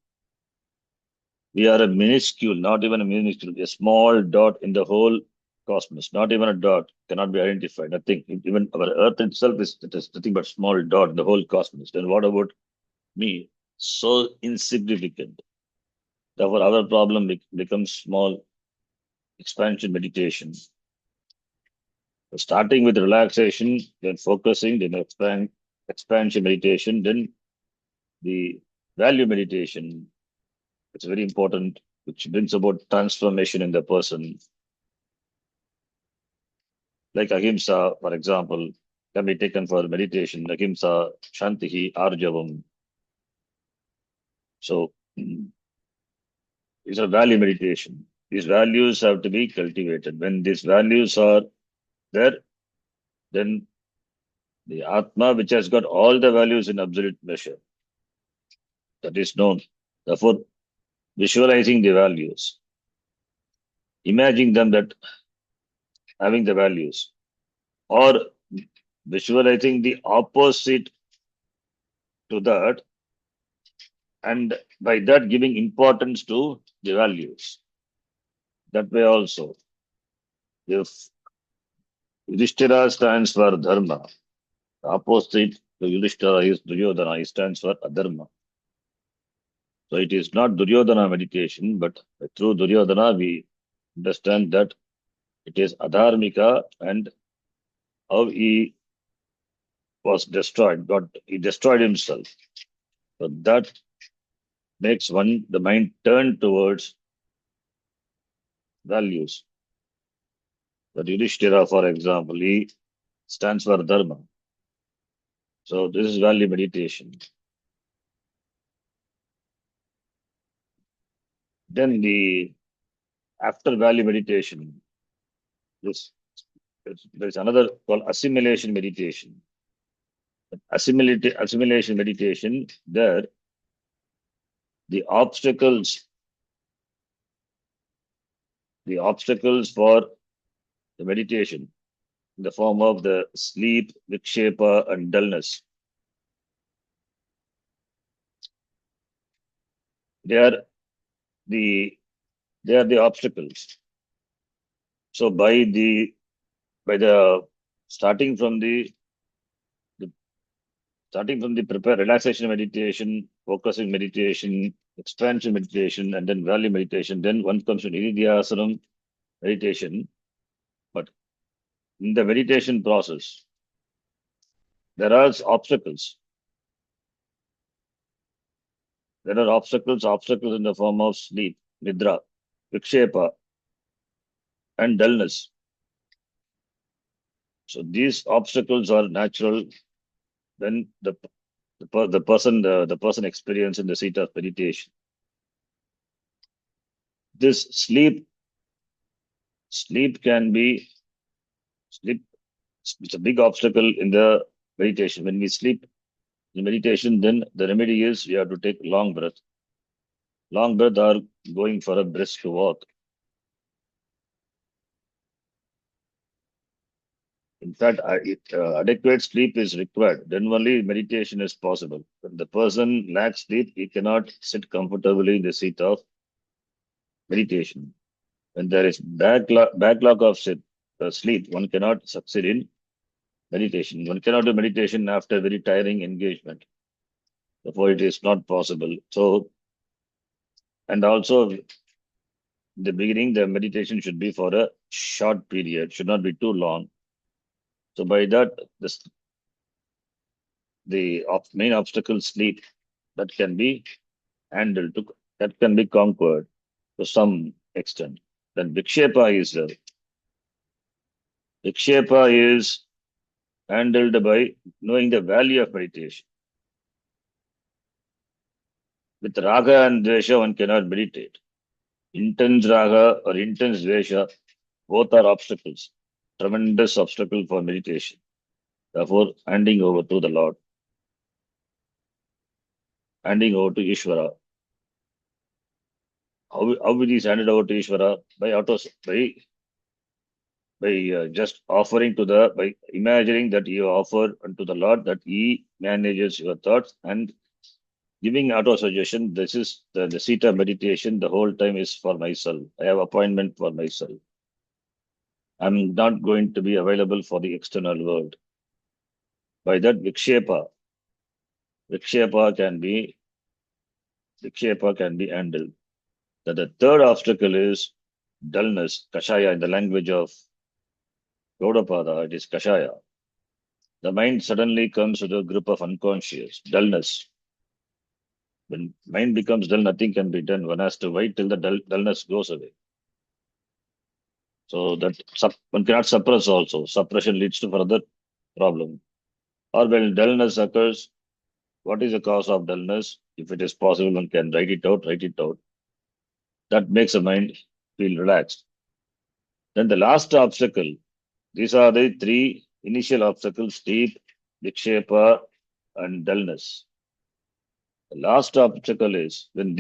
we are a minuscule, not even a minuscule, a small dot in the whole cosmos. Not even a dot cannot be identified. Nothing. Even our Earth itself is it is nothing but small dot in the whole cosmos. Then what about me? So insignificant. Therefore, our problem becomes small. Expansion meditation. So starting with relaxation, then focusing, then expansion meditation, then the value meditation. It's very important, which brings about transformation in the person. Like ahimsa, for example, can be taken for meditation. Ahimsa, shantihi, arjavam. So these are value meditation. These values have to be cultivated. When these values are there, then the Atma, which has got all the values in absolute measure, that is known. Therefore, visualizing the values, imagining them that having the values, or visualizing the opposite to that, and by that giving importance to the values. That way also, if Yudhishthira stands for dharma, the opposite to Yudhishthira is Duryodhana, he stands for adharma. So it is not Duryodhana meditation, but through Duryodhana we understand that it is adharmika and how he was destroyed, he destroyed himself. So that makes the mind turn towards values. That Yudhishthira, for example, he stands for dharma. So this is value meditation. Then after value meditation, this there's another called assimilation meditation. Assimilation meditation, there the obstacles for the meditation in the form of the sleep, vikshepa, and dullness. They are the obstacles. So by the starting from the prepare relaxation meditation, focusing meditation, expansion meditation, and then value meditation, then one comes to nididhyasanam meditation. But in the meditation process, there are obstacles. There are obstacles in the form of sleep, nidra, vikshepa, and dullness. So these obstacles are natural when the person experience in the seat of meditation. This sleep can be sleep. It's a big obstacle in the meditation. When we sleep in meditation, then the remedy is we have to take long breath. Long breath or going for a brisk walk. In fact, adequate sleep is required. Then only meditation is possible. When the person lacks sleep, he cannot sit comfortably in the seat of meditation. When there is backlog of sleep, one cannot succeed in meditation. One cannot do meditation after very tiring engagement. Therefore, it is not possible. So, and also in the beginning, the meditation should be for a short period, should not be too long. So by that, the main obstacle, sleep, that can be handled, that can be conquered to some extent. Then Vikshepa is handled by knowing the value of meditation. With raga and dvesha, one cannot meditate. Intense raga or intense dvesha, both are obstacles, tremendous obstacle for meditation. Therefore, handing over to the Lord, handing over to Ishvara. How it is handed over to Ishvara? By just offering to by imagining that you offer unto the Lord, that He manages your thoughts, and giving auto suggestion. This is the seat of meditation. The whole time is for myself. I have appointment for myself. I'm not going to be available for the external world. By that, Vikshepa can be handled. That the third obstacle is dullness, kashaya in the language of Gaudapada, it is kashaya. The mind suddenly comes to the grip of unconscious, dullness. When mind becomes dull, nothing can be done. One has to wait till the dullness goes away. So that one cannot suppress also. Suppression leads to further problem. Or when dullness occurs, what is the cause of dullness? If it is possible, one can write it out, That makes the mind feel relaxed. Then the last obstacle, these are the three initial obstacles: sleep, vikshepa, and dullness. The last obstacle is when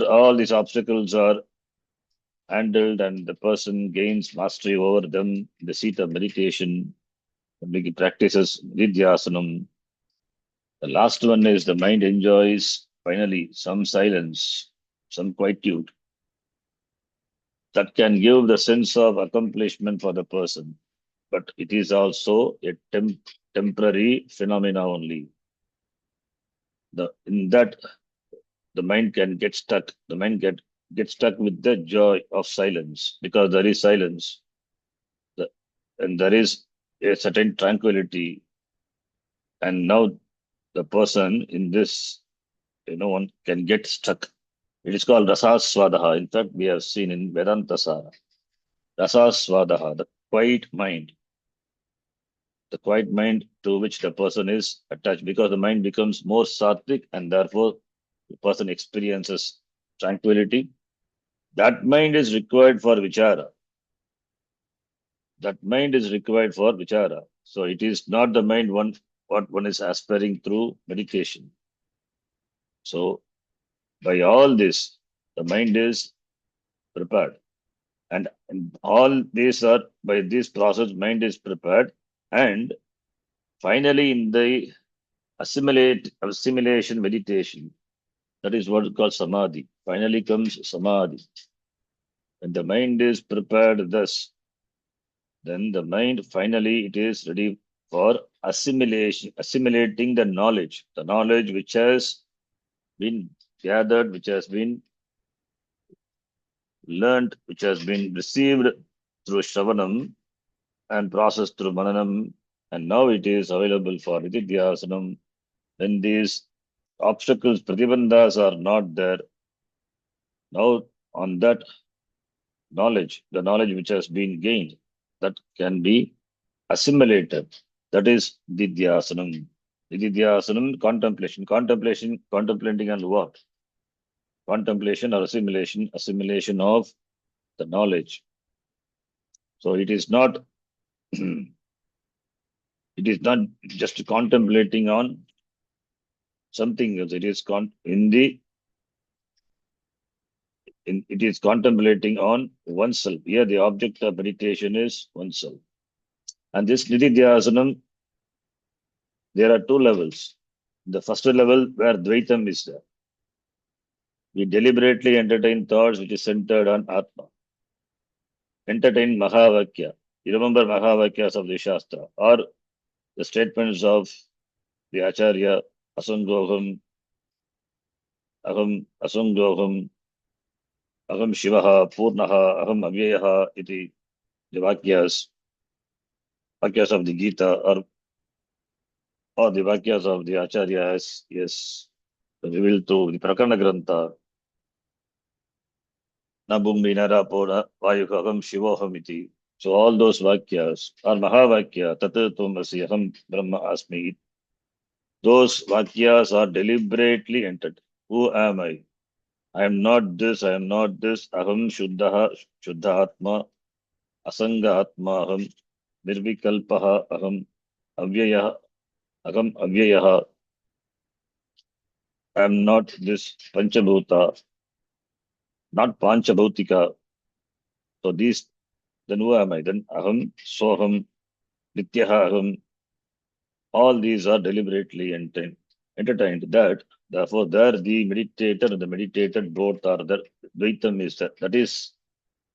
all these obstacles are handled and the person gains mastery over them in the seat of meditation, practices vidyasanam. The last one is the mind enjoys finally some silence, some quietude that can give the sense of accomplishment for the person. But it is also a temporary phenomena only. In that the mind can get stuck. The mind get stuck with the joy of silence because there is silence, the, and there is a certain tranquility. And now the person in this, one can get stuck. It is called rasaswadaha. In fact, we have seen in Vedanta Sara, rasaswadaha, the quiet mind to which the person is attached, because the mind becomes more sattvic and therefore the person experiences tranquility. That mind is required for vichara. So it is not the mind what one is aspiring through meditation. So by all this, the mind is prepared. And all these are by this process, mind is prepared. And finally, in the assimilation meditation, that is what is called samadhi. Finally comes samadhi. When the mind is prepared thus, then the mind finally it is ready for assimilating the knowledge which has been gathered, which has been learned, which has been received through Shravanam and processed through Mananam, and now it is available for Nididhyasanam. When these obstacles, pratibandhas are not there, now on that knowledge, the knowledge which has been gained, that can be assimilated. That is Didhyasanam. Didhyasanam, contemplating on what? Contemplation or assimilation of the knowledge. So it is not it is not just contemplating on something else. It is it is contemplating on oneself. Here the object of meditation is oneself. And this Nididhyasanam, there are two levels. The first level where Dvaitam is there. We deliberately entertain thoughts which is centered on Atma. Entertain Mahavakya. You remember Mahavakyas of the Shastra or the statements of the Acharya, Asangoham, aham asangoham, aham Shivaha, Purnaha, aham Avyayaha, iti the Vakyas of the Gita or the Vakyas of the Acharyas, yes, revealed to the Prakarana Grantha, na Bhumi, na Rapo, na Vayuha, aham Shivoham iti. So all those Vakyas are Mahavakya, Tat Tvamasi, aham Brahma Asmi. Those Vakyas are deliberately entered. Who am I? I am not this, I am not this, aham Shuddha, Shuddha Atma, Asanga Atma, aham Nirvikalpaha, aham Avyayah, aham Avyayah. I am not this Panchabhuta, not Panchabhutika. So these, then who am I? Then Aham, Soham, Nityaha Aham, all these are deliberately entertained. That, therefore, there the meditator and the meditated both are there. Dvaitam is that. That is,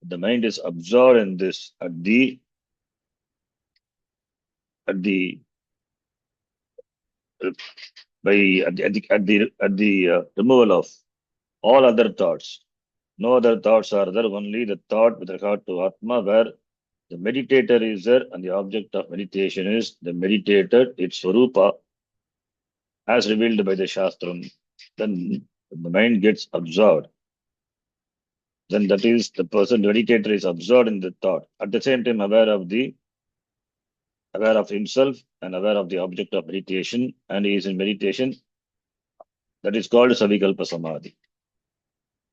the mind is absorbed in this at the by at the removal of all other thoughts. No other thoughts are there, only the thought with regard to Atma, where the meditator is there and the object of meditation is the meditator, its Swarupa, as revealed by the Shastram. Then the mind gets absorbed. Then that is the person, the meditator is absorbed in the thought. At the same time, aware of himself and aware of the object of meditation, and he is in meditation. That is called Savikalpa Samadhi.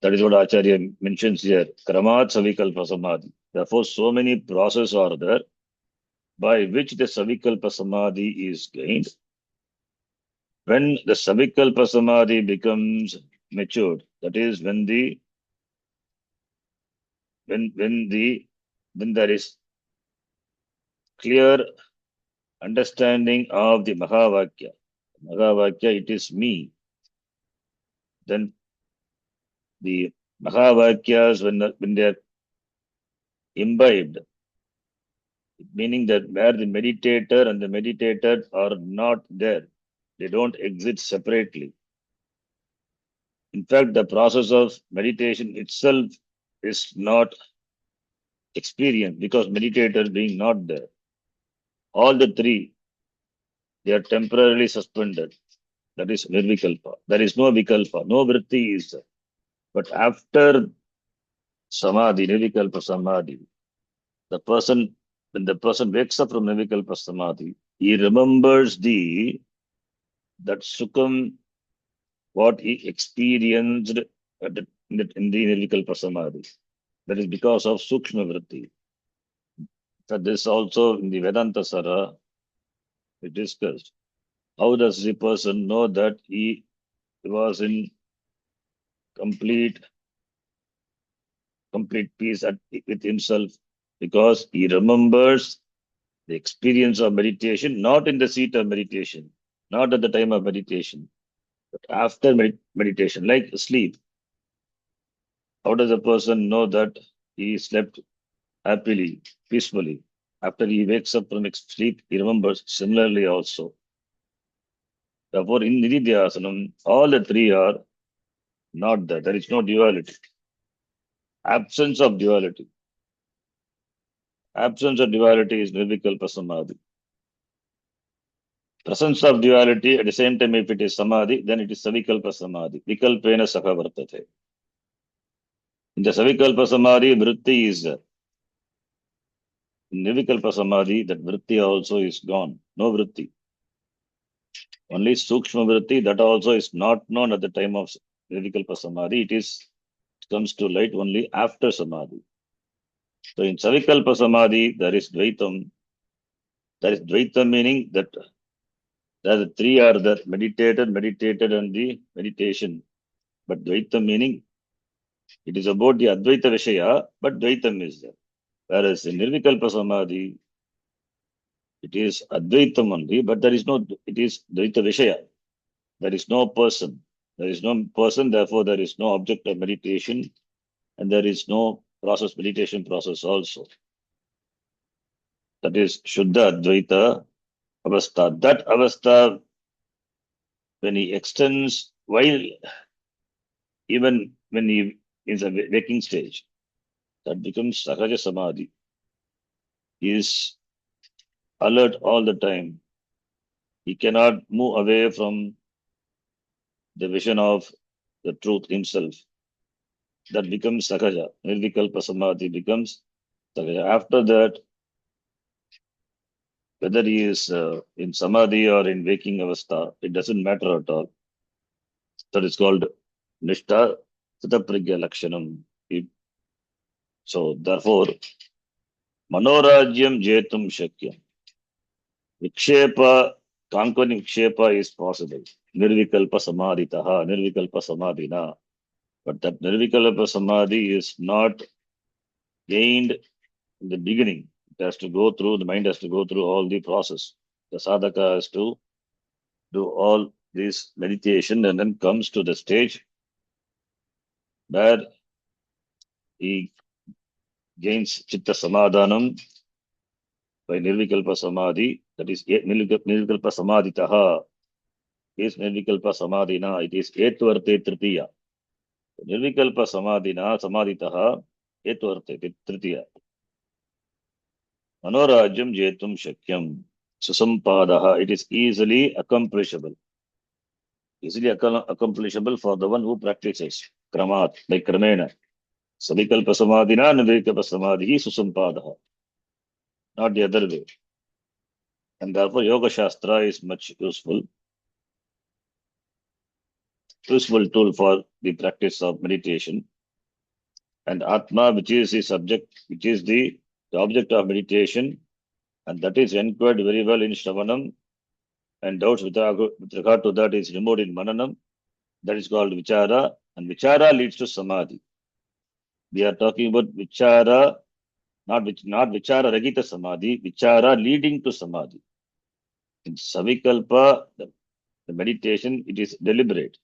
That is what Acharya mentions here. Kramat Savikalpa Samadhi. Therefore, so many processes are there by which the Savikalpa Samadhi is gained. When the Savikalpa Samadhi becomes matured, that is when there is clear understanding of the Mahavakya. Mahavakya, it is me. Then the Mahavakyas, when they are imbibed, meaning that where the meditator and the meditated are not there, they don't exist separately. In fact, the process of meditation itself is not experienced because meditator being not there. All the three, they are temporarily suspended. That is nirvikalpa. There is no vikalpa, no vritti is there. But after samadhi, nirvikalpa samadhi, when the person wakes up from nirvikalpa samadhi, he remembers that sukham, what he experienced in the nirvikalpa samadhi. That is because of sukshma vritti. So this also in the Vedanta Sara, we discussed. How does the person know that he was in complete peace with himself? Because he remembers the experience of meditation, not in the seat of meditation, not at the time of meditation, but after meditation, like sleep. How does a person know that he slept happily, peacefully? After he wakes up from sleep, he remembers similarly also. Therefore, in Nididhyasanam, all the three are not there. There is no duality. Absence of duality. Absence of duality is nirvikalpa samadhi. Presence of duality, at the same time, if it is samadhi, then it is savikalpa samadhi. Vikalpena sakha vartate. In the savikalpa samadhi, vritti is there. In nirvikalpa samadhi, that vritti also is gone. No vritti. Only sukshma vritti, that also is not known at the time of nirvikalpa samadhi. It comes to light only after samadhi. So in savikalpa samadhi, there is dvaitam. There is dvaitam meaning that the three are there, meditated, and the meditation. But dvaitam meaning it is about the advaita vishaya, but dvaitam is there. Whereas in nirvikalpa samadhi, it is advaitam only, but it is dvaita vishaya. There is no person. There is no person, therefore there is no object of meditation, and there is no meditation process also. That is Shuddha Advaita Avastha. That Avastha, when he extends, while even when he is a waking stage, that becomes Sahaja Samadhi. He is alert all the time. He cannot move away from the vision of the truth himself. That becomes Sahaja. Nirvikalpa Samadhi becomes Sahaja. After that, whether he is in Samadhi or in waking avastha, it doesn't matter at all. That is called Nishta Sitaprigya Lakshanam. So therefore, Manorajyam Jetum Shakyam. Vikshepa, conquering Vikshepa is possible. Nirvikalpa Samadhitaha, Nirvikalpa Samadhina. But that Nirvikalpa Samadhi is not gained in the beginning. It has to go through, the mind has to go through all the process. The sadhaka has to do all this meditation and then comes to the stage where he gains Chitta Samadhanam by Nirvikalpa Samadhi. That is Nirvikalpa Samadhitaha is Nirvikalpa Samadhina. It is Etvarte Tritiya. Nirvikalpa Samadhina Samadhitaha Etvarte Tritiya. Manorajyam Jetum Shakyam Susampadaha. It is easily accomplishable. Easily accomplishable for the one who practices Kramat, by Kramena. Savikalpa Samadhina Nirvikalpa Samadhi Susampadaha. Not the other way. And therefore Yoga Shastra is much useful tool for the practice of meditation. And Atma, which is the subject, which is the object of meditation, and that is enquired very well in Shravanam, and doubts with regard to that is removed in Mananam. That is called Vichara, and Vichara leads to Samadhi. We are talking about Vichara, not Vichara Ragita Samadhi, Vichara leading to Samadhi. In Savikalpa, the meditation, it is deliberate.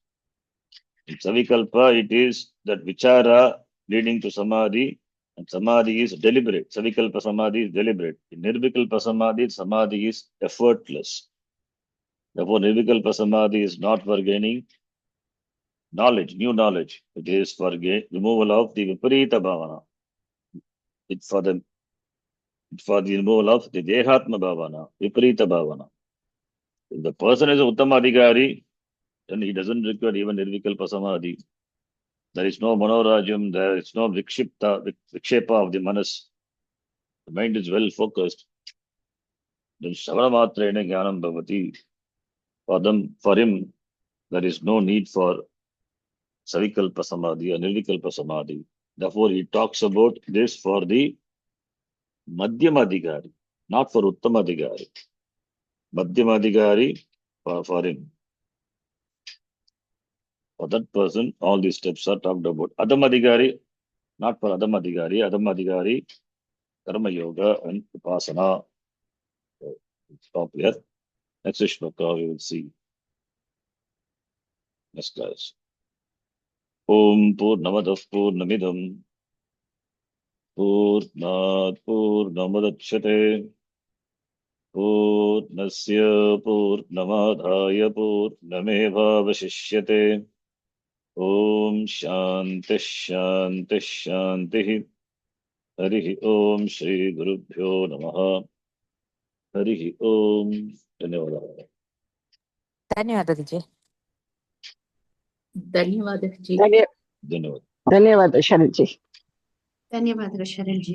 In Savikalpa, it is that Vichara leading to Samadhi, and Samadhi is deliberate. Savikalpa Samadhi is deliberate. In Nirvikalpa Samadhi, Samadhi is effortless. Therefore, Nirvikalpa Samadhi is not for gaining knowledge, new knowledge. It is for removal of the Viparita Bhavana. It's for the removal of the Dehatma Bhavana, Viparita Bhavana. If the person is a Uttama Adhikari, then he doesn't require even Nirvikalpa Samadhi. There is no Manorajam, there is no Vikshepa of the Manas. The mind is well focused. Then Shravanamatreena Jnanam Bhavati. For him, there is no need for Savikalpa Samadhi or Nirvikalpa Samadhi. Therefore, he talks about this for the Madhyamadhikari, not for Uttamadhikari. Madhyamadhikari for him. For that person, all these steps are talked about. Adhamadhikari, not for Adhamadhikari. Adhamadhikari, Karma Yoga and Upasana. Stop here. Next shloka we will see. Next class. Om Purnamadav Purnamidam Purnat Purnamadachyate Purnasya Purnamadhaya Purnamevavashishyate. Om Shanti Shanti Shanti. Harihi Om Shri Gurubhyo Namaha. Harihi Om. Dhanyavada. ಧನ್ಯವಾದ ವಿಜಯ್. ಧನ್ಯವಾದ G. Dhanyavada. ಧನ್ಯವಾದ ಶರಣ್ಜಿ. ಧನ್ಯವಾದಗಳು ಶರಣ್ಜಿ.